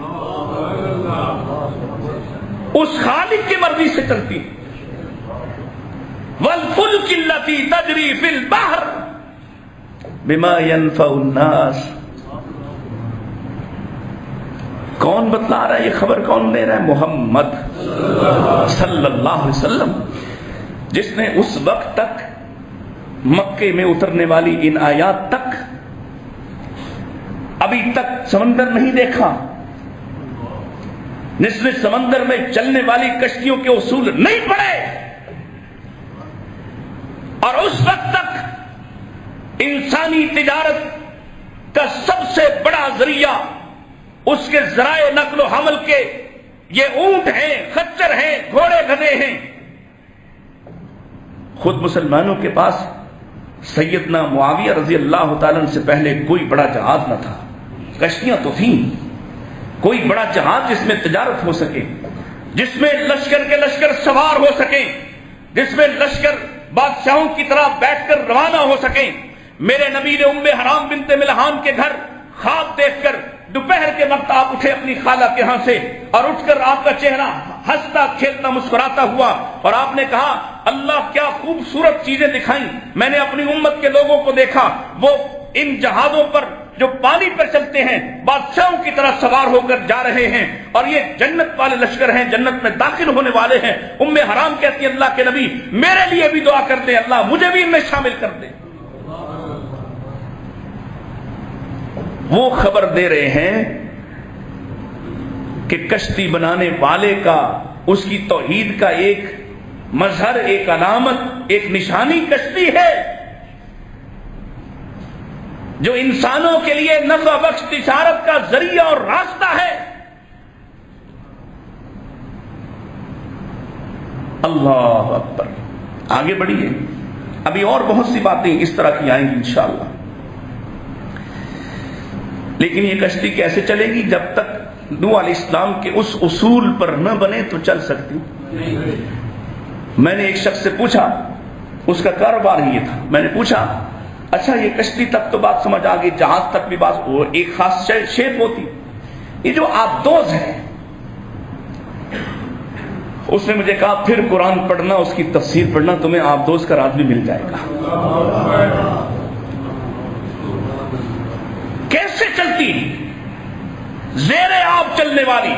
اس خالق کی مرضی سے چلتی ہیں. والفلک التی تجری فی البحر بما ينفع الناس. کون بتلا رہا ہے یہ خبر؟ کون دے رہا ہے؟ محمد صلی اللہ علیہ وسلم، جس نے اس وقت تک مکے میں اترنے والی ان آیات تک ابھی تک سمندر نہیں دیکھا، جس نے سمندر میں چلنے والی کشتیوں کے اصول نہیں پڑھے، اور اس وقت تک انسانی تجارت کا سب سے بڑا ذریعہ اس کے ذرائع نقل و حمل کے یہ اونٹ ہیں، خچر ہیں، گھوڑے گدھے ہیں. خود مسلمانوں کے پاس سیدنا معاویہ رضی اللہ تعالیٰ عنہ سے پہلے کوئی بڑا جہاز نہ تھا، کشتیاں تو تھیں، کوئی بڑا جہاز جس میں تجارت ہو سکے، جس میں لشکر کے لشکر سوار ہو سکیں، جس میں لشکر بادشاہوں کی طرح بیٹھ کر روانہ ہو سکیں۔ میرے نبی نے ام حرام بنت ملحان کے گھر خواب دیکھ کر دوپہر کے وقت آپ اٹھے اپنی خالہ کے ہاں سے، اور اٹھ کر آپ کا چہرہ ہنستا کھیلتا مسکراتا ہوا، اور آپ نے کہا اللہ کیا خوبصورت چیزیں دکھائیں، میں نے اپنی امت کے لوگوں کو دیکھا، وہ ان جہازوں پر جو پانی پر چلتے ہیں بادشاہوں کی طرح سوار ہو کر جا رہے ہیں، اور یہ جنت والے لشکر ہیں، جنت میں داخل ہونے والے ہیں۔ ام حرام کہتی ہے اللہ کے نبی میرے لیے بھی دعا کر دیں، اللہ مجھے بھی ان میں شامل کر دیں۔ وہ خبر دے رہے ہیں کہ کشتی بنانے والے کا، اس کی توحید کا ایک مظہر، ایک علامت، ایک نشانی کشتی ہے جو انسانوں کے لیے نفع بخش تجارت کا ذریعہ اور راستہ ہے۔ اللہ اکبر۔ آگے بڑھیے، ابھی اور بہت سی باتیں اس طرح کی آئیں گی انشاءاللہ، لیکن یہ کشتی کیسے چلے گی جب تک نوح علیہ السلام کے اس اصول پر نہ بنے تو چل سکتی نہیں۔ میں نے ایک شخص سے پوچھا، اس کا کاروبار ہی یہ تھا، میں نے پوچھا اچھا یہ کشتی تک تو بات سمجھ آ گئی، جہاز تک بھی بات، وہ ایک خاص شیپ ہوتی، یہ جو آبدوز ہے، اس نے مجھے کہا پھر قرآن پڑھنا، اس کی تفسیر پڑھنا، تمہیں آبدوز کا راز بھی مل جائے گا۔ کیسے چلتی؟ زیر آب چلنے والی،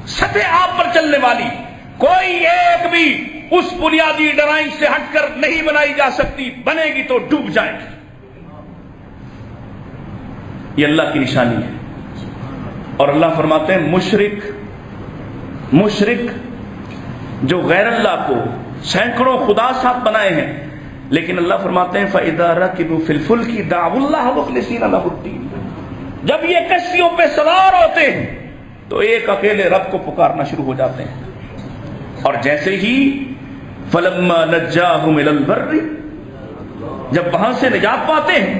سطح آب پر چلنے والی، کوئی ایک بھی اس بنیادی ڈرائنگ سے ہٹ کر نہیں بنائی جا سکتی، بنے گی تو ڈوب جائے گی۔ یہ اللہ کی نشانی ہے، اور اللہ فرماتے ہیں مشرک جو غیر اللہ کو سینکڑوں خدا ساتھ بنائے ہیں، لیکن اللہ فرماتے ہیں فَإِذَا رَكِبُوا فِي الْفُلْكِ دَعَوُا اللَّهَ مُخْلِصِينَ لَهُ الدِّينَ، جب یہ کشتیوں پہ سوار ہوتے ہیں تو ایک اکیلے رب کو پکارنا شروع ہو جاتے ہیں، اور جیسے ہی فَلَمَّا نَجَّاهُمْ إِلَى الْبَرِّ، جب وہاں سے نجات پاتے ہیں،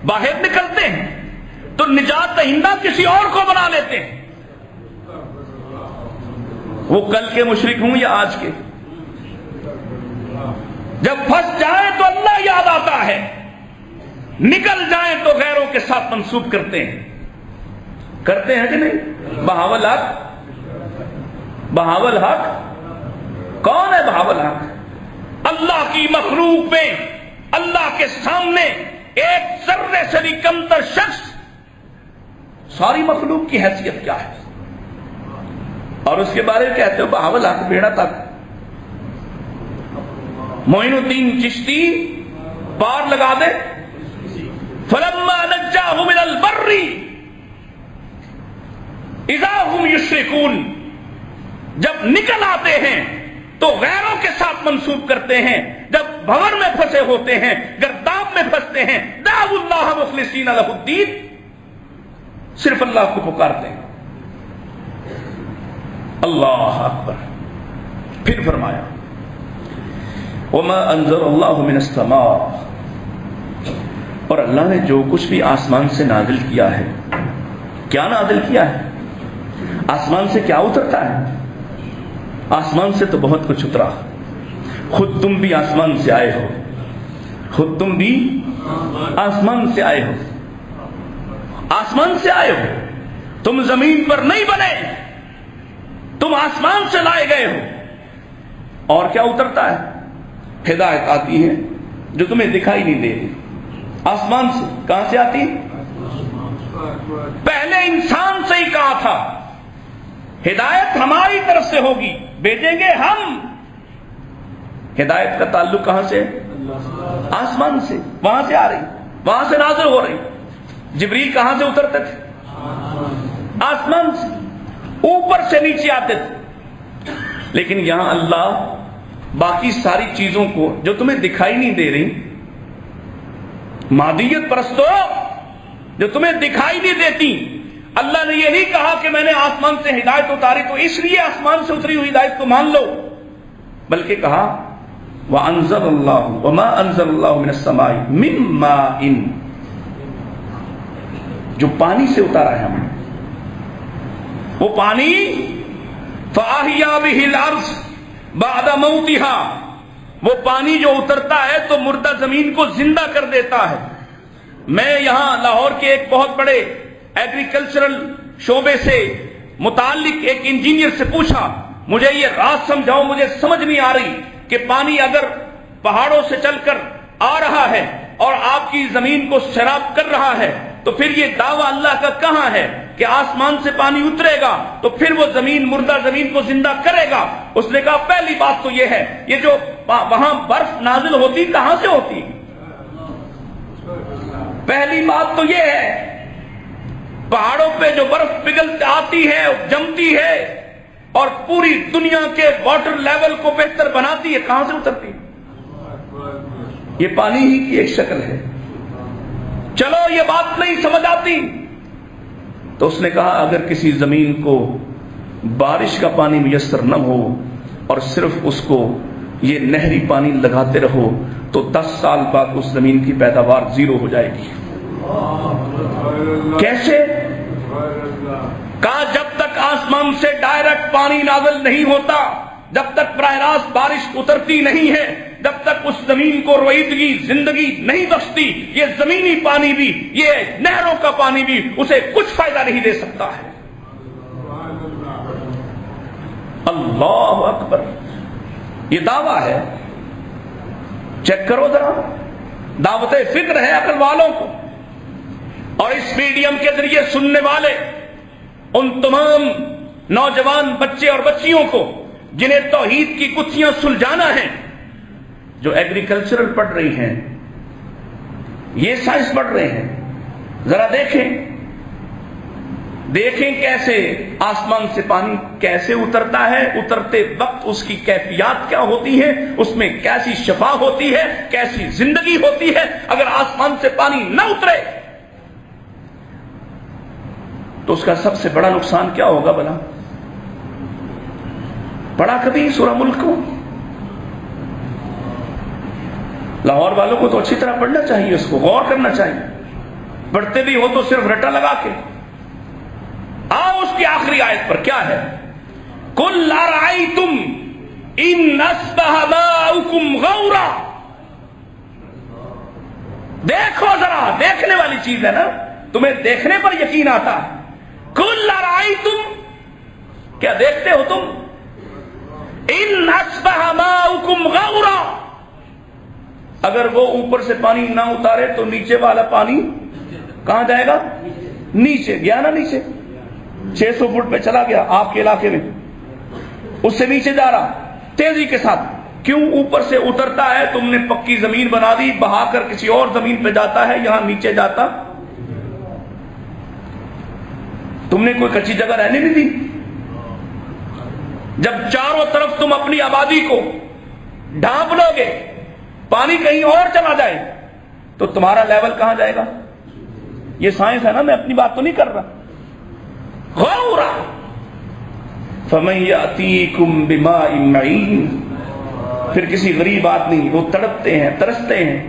باہر نکلتے ہیں، تو نجات دہندہ کسی اور کو بنا لیتے ہیں، وہ کل کے مشرک ہوں یا آج کے۔ جب پھنس جائیں تو اللہ یاد آتا ہے، نکل جائیں تو غیروں کے ساتھ منسوب کرتے ہیں کہ نہیں؟ بہاول حق کون ہے؟ بہاول حق اللہ کی مخلوق میں، اللہ کے سامنے ایک ذرے سے بھی کمتر شخص، ساری مخلوق کی حیثیت کیا ہے؟ اور اس کے بارے میں کہتے ہو بہاول حق بیڑا تک، معین الدین چشتی پار لگا دے، فَلَمَّا نَجَّاهُمْ إِلَى الْبَرِّ إِذَا هُمْ يُشْرِكُونَ، جب نکل آتے ہیں تو غیروں کے ساتھ منسوب کرتے ہیں، جب بھور میں پھنسے ہوتے ہیں، گرداب میں پھنستے ہیں، دعوا اللہ مخلصین لہ الدین، صرف اللہ کو پکارتے ہیں۔ اللہ اکبر۔ پھر فرمایا وما انزل اللہ من السماء، اور اللہ نے جو کچھ بھی آسمان سے نازل کیا ہے، کیا نازل کیا ہے؟ آسمان سے کیا اترتا ہے؟ آسمان سے تو بہت کچھ اترا، خود تم بھی آسمان سے آئے ہو، خود تم بھی آسمان سے آئے ہو، آسمان سے آئے ہو، تم زمین پر نہیں بنے، تم آسمان سے لائے گئے ہو۔ اور کیا اترتا ہے؟ ہدایت آتی ہے جو تمہیں دکھائی نہیں دے رہی، آسمان سے۔ کہاں سے آتی؟ پہلے انسان سے ہی کہا تھا ہدایت ہماری طرف سے ہوگی، بھیجیں گے ہم۔ ہدایت کا تعلق کہاں سے؟ آسمان سے، وہاں سے آ رہی، وہاں سے نازل ہو رہی۔ جبریل کہاں سے اترتے تھے؟ آسمان سے، اوپر سے نیچے آتے تھے۔ لیکن یہاں اللہ باقی ساری چیزوں کو جو تمہیں دکھائی نہیں دے رہی، مادیت پرستو جو تمہیں دکھائی نہیں دیتی، اللہ نے یہ نہیں کہا کہ میں نے آسمان سے ہدایت اتاری تو اس لیے آسمان سے اتری ہوئی ہدایت کو مان لو، بلکہ کہا وَأَنزَلَ اللَّهُ وَمَا أَنزَلَ اللَّهُ مِنَ السَّمَاءِ مِن مَّاءٍ، جو پانی سے اتارا ہے ہم نے وہ پانی، فَأَحْيَا بِهِ الْأَرْضَ بَعْدَ مَوْتِهَا، وہ پانی جو اترتا ہے تو مردہ زمین کو زندہ کر دیتا ہے۔ میں یہاں لاہور کے ایک بہت بڑے ایگریکلچرل شعبے سے متعلق ایک انجینئر سے پوچھا، مجھے یہ راز سمجھاؤ، مجھے سمجھ نہیں آ رہی کہ پانی اگر پہاڑوں سے چل کر آ رہا ہے اور آپ کی زمین کو سیراب کر رہا ہے تو پھر یہ دعویٰ اللہ کا کہاں ہے کہ آسمان سے پانی اترے گا تو پھر وہ زمین، مردہ زمین کو زندہ کرے گا؟ اس نے کہا پہلی بات تو یہ ہے، یہ جو وہاں برف نازل ہوتی کہاں سے ہوتی؟ پہلی بات تو یہ ہے، پہاڑوں پہ جو برف پگھل آتی ہے، جمتی ہے اور پوری دنیا کے واٹر لیول کو بہتر بناتی ہے، کہاں سے اترتی؟ یہ پانی ہی کی ایک شکل ہے۔ چلو یہ بات نہیں سمجھ آتی تو اس نے کہا اگر کسی زمین کو بارش کا پانی میسر نہ ہو اور صرف اس کو یہ نہری پانی لگاتے رہو تو 10 سال بعد اس زمین کی پیداوار زیرو ہو جائے گی۔ کیسے؟ کہا جب تک آسمان سے ڈائریکٹ پانی نازل نہیں ہوتا، جب تک براہ راست بارش اترتی نہیں ہے، جب تک اس زمین کو رویدگی، زندگی نہیں بخشتی، یہ زمینی پانی بھی، یہ نہروں کا پانی بھی اسے کچھ فائدہ نہیں دے سکتا ہے۔ اللہ اکبر، یہ دعویٰ ہے، چیک کرو ذرا، دعوت فکر ہے عقل والوں کو۔ اور اس میڈیم کے ذریعے سننے والے ان تمام نوجوان بچے اور بچیوں کو جنہیں توحید کی گتھیاں سلجھانا ہے، جو ایگریکلچرل پڑھ رہی ہیں، یہ سائنس پڑھ رہے ہیں، ذرا دیکھیں کیسے آسمان سے پانی کیسے اترتا ہے، اترتے وقت اس کی کیفیات کیا ہوتی ہے، اس میں کیسی شفا ہوتی ہے، کیسی زندگی ہوتی ہے۔ اگر آسمان سے پانی نہ اترے تو اس کا سب سے بڑا نقصان کیا ہوگا بھلا؟ پڑھا کبھی سورہ ملک کو؟ لاہور والوں کو تو اچھی طرح پڑھنا چاہیے، اس کو غور کرنا چاہیے، پڑھتے بھی ہو تو صرف رٹا لگا کے۔ آؤ اس کی آخری آیت پر کیا ہے؟ قُلْ أَرَأَيْتُمْ إِنْ أَصْبَحَ مَاؤُكُمْ غَوْرًا، دیکھو ذرا، دیکھنے والی چیز ہے نا، تمہیں دیکھنے پر یقین آتا ہے۔ قُلْ أَرَأَيْتُمْ، کیا دیکھتے ہو تم؟ إِنْ أَصْبَحَ مَاؤُكُمْ غَوْرًا، اگر وہ اوپر سے پانی نہ اتارے تو نیچے والا پانی کہاں جائے گا؟ نیچے گیا نا، نیچے 600 فٹ پہ چلا گیا آپ کے علاقے میں، اس سے نیچے جا رہا تیزی کے ساتھ، کیوں؟ اوپر سے اترتا ہے، تم نے پکی زمین بنا دی، بہا کر کسی اور زمین پہ جاتا ہے، یہاں نیچے جاتا، تم نے کوئی کچی جگہ رہنے نہیں دی۔ جب چاروں طرف تم اپنی آبادی کو ڈھانپ لو گے، پانی کہیں اور چلا جائے تو تمہارا لیول کہاں جائے گا؟ یہ سائنس ہے نا، میں اپنی بات تو نہیں کر رہا۔ غورا فَمَن يَأْتِيكُم بِمَاءٍ مَّعِينٍ، پھر کسی غریب آدمی، وہ تڑپتے ہیں، ترستے ہیں،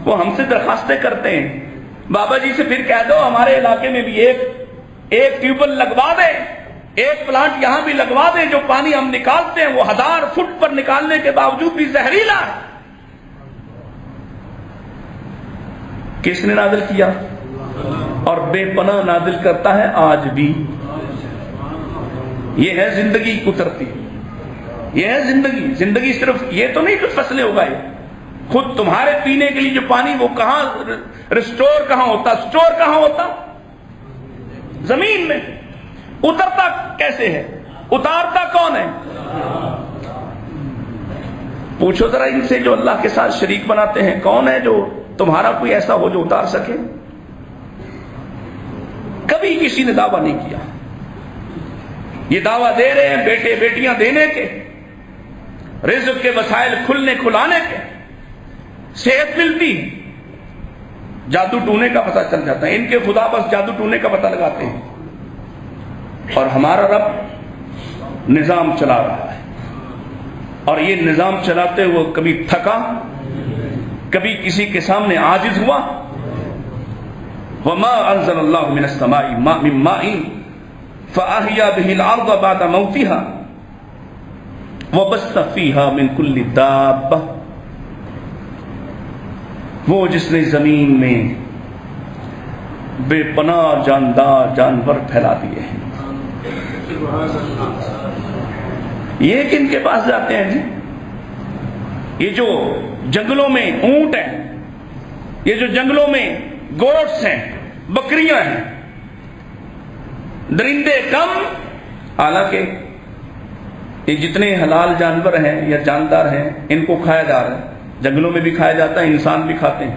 وہ ہم سے درخواستیں کرتے ہیں، بابا جی سے پھر کہہ دو ہمارے علاقے میں بھی ایک ٹیوب ویل لگوا دیں، ایک پلانٹ یہاں بھی لگوا دیں، جو پانی ہم نکالتے ہیں وہ 1000 فٹ پر نکالنے کے باوجود بھی زہریلا ہے۔ کس نے نازل کیا؟ اور بے پناہ نازل کرتا ہے آج بھی۔ یہ ہے زندگی اترتی، یہ ہے زندگی صرف یہ تو نہیں کہ فصلیں اگائے، خود تمہارے پینے کے لیے جو پانی وہ کہاں ریسٹور کہاں ہوتا، سٹور کہاں ہوتا؟ زمین میں۔ اترتا کیسے ہے؟ اتارتا کون ہے؟ پوچھو ذرا ان سے جو اللہ کے ساتھ شریک بناتے ہیں، کون ہے جو تمہارا کوئی ایسا ہو جو اتار سکے؟ کبھی کسی نے دعویٰ نہیں کیا۔ یہ دعویٰ دے رہے ہیں بیٹے بیٹیاں دینے کے، رزق کے وسائل کھلنے کھلانے کے، صحت ملتی، جادو ٹونے کا پتہ چل جاتا ہے، ان کے خدا بس جادو ٹونے کا پتہ لگاتے ہیں، اور ہمارا رب نظام چلا رہا ہے۔ اور یہ نظام چلاتے ہوئے کبھی تھکا، کبھی کسی کے سامنے عاجز ہوا؟ وما انزل اللہ من السماء من ماء فاحیا به الارض بعد موتها وبث فيها من كل دابة، وہ جس نے زمین میں بے پناہ جاندار جانور پھیلا دیے ہیں۔ یہ کن کے پاس جاتے ہیں جی؟ یہ جو جنگلوں میں اونٹ ہیں، یہ جو جنگلوں میں گوٹس ہیں، بکریاں ہیں، درندے کم، حالانکہ یہ جتنے حلال جانور ہیں یا جاندار ہیں ان کو کھایا جا رہا ہے، جنگلوں میں بھی کھایا جاتا ہے، انسان بھی کھاتے ہیں۔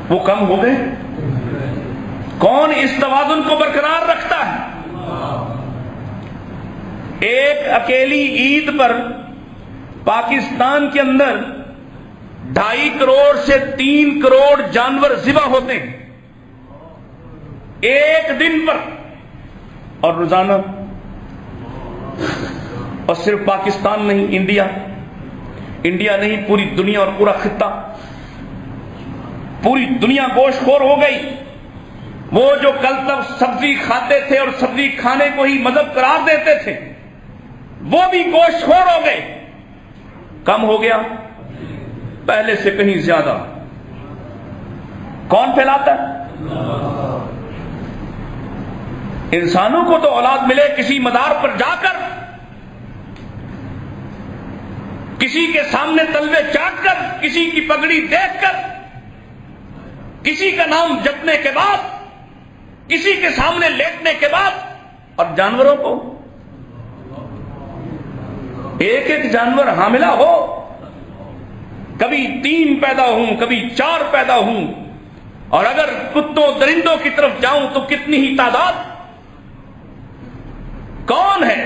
وہ کم ہو گئے؟ کون اس توازن کو برقرار رکھتا ہے؟ ایک اکیلی عید پر پاکستان کے اندر 2.5 کروڑ سے 3 کروڑ جانور ذبح ہوتے ہیں ایک دن پر، اور روزانہ۔ اور صرف پاکستان نہیں، انڈیا نہیں، پوری دنیا اور پورا خطہ، پوری دنیا گوشت خور ہو گئی۔ وہ جو کل تک سبزی کھاتے تھے اور سبزی کھانے کو ہی مذہب قرار دیتے تھے، وہ بھی گوشت خور ہو گئے۔ کم ہو گیا؟ پہلے سے کہیں زیادہ۔ کون پھیلاتا ہے؟ انسانوں کو تو اولاد ملے کسی مدار پر جا کر، کسی کے سامنے تلوے چاٹ کر، کسی کی پگڑی دیکھ کر، کسی کا نام جپنے کے بعد، کسی کے سامنے لیٹنے کے بعد، اور جانوروں کو ایک ایک جانور حاملہ ہو، کبھی 3 پیدا ہوں، کبھی 4 پیدا ہوں، اور اگر کتوں درندوں کی طرف جاؤں تو کتنی ہی تعداد۔ کون ہے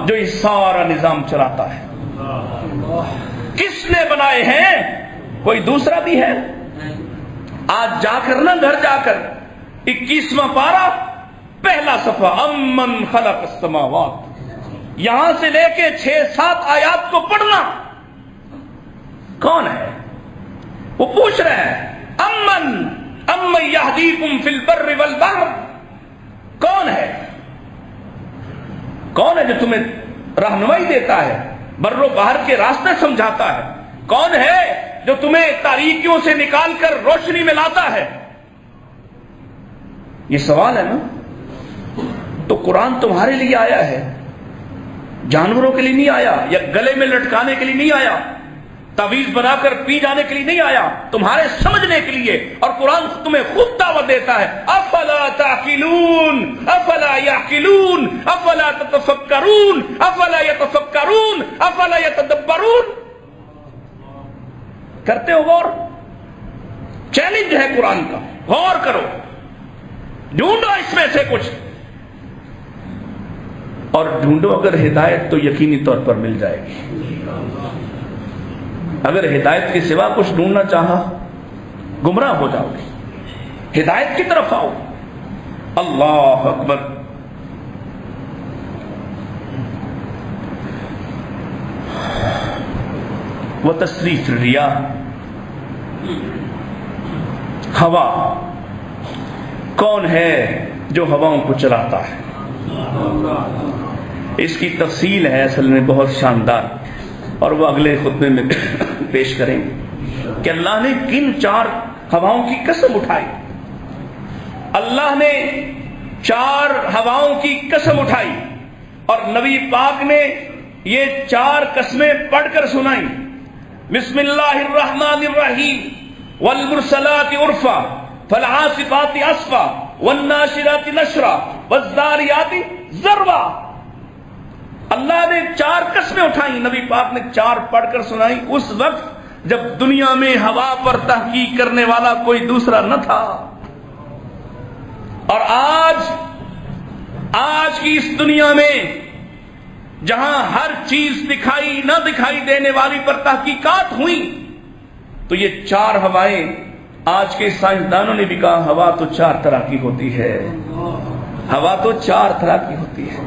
جو اس سارا نظام چلاتا ہے؟ کس نے بنائے ہیں؟ کوئی دوسرا بھی ہے؟ آج جا کر نہ گھر جا کر 21واں پارہ پہلا صفحہ امن خلق السماوات، یہاں سے لے کے 6-7 آیات کو پڑھنا۔ کون ہے؟ وہ پوچھ رہے ہیں امن یہدیکم فی البر والبحر، کون ہے؟ کون ہے جو تمہیں رہنمائی دیتا ہے، بر و بحر کے راستے سمجھاتا ہے؟ کون ہے جو تمہیں تاریکیوں سے نکال کر روشنی میں لاتا ہے؟ یہ سوال ہے نا؟ تو قرآن تمہارے لیے آیا ہے، جانوروں کے لیے نہیں آیا، یا گلے میں لٹکانے کے لیے نہیں آیا، تعویذ بنا کر پی جانے کے لیے نہیں آیا، تمہارے سمجھنے کے لیے۔ اور قرآن تمہیں خود دعوت دیتا ہے افلا تعقلون افلا یعقلون افلا تتفکرون افلا یتفکرون افلا یتدبرون۔ کرتے ہو غور؟ چیلنج ہے قرآن کا، غور کرو، ڈھونڈو اس میں سے کچھ، اور ڈھونڈو اگر ہدایت تو یقینی طور پر مل جائے گی۔ اگر ہدایت کے سوا کچھ ڈھونڈنا چاہا گمراہ ہو جاؤ گے۔ ہدایت کی طرف آؤ۔ اللہ اکبر۔ وتصریف الریاح، ہوا، کون ہے جو ہواؤں کو چلاتا ہے؟ اس کی تفصیل ہے اصل میں بہت شاندار، اور وہ اگلے خطبے میں پیش کریں گے کہ اللہ نے کن 4 ہواؤں کی قسم اٹھائی۔ اللہ نے 4 ہواؤں کی قسم اٹھائی، اور نبی پاک نے یہ 4 قسمیں پڑھ کر سنائی۔ بسم اللہ الرحمن الرحیم، والمرسلات عرفا، فالعاصفات عصفا، والناشرات نشرا، والذاریات ذروا۔ اللہ نے 4 قسمیں اٹھائیں، نبی پاک نے 4 پڑھ کر سنائی، اس وقت جب دنیا میں ہوا پر تحقیق کرنے والا کوئی دوسرا نہ تھا۔ اور آج کی اس دنیا میں جہاں ہر چیز دکھائی نہ دکھائی دینے والی پر تحقیقات ہوئی، تو یہ 4 ہوائیں، آج کے سائنسدانوں نے بھی کہا ہوا تو 4 طرح کی ہوتی ہے۔ ہوا تو چار طرح کی ہوتی ہے،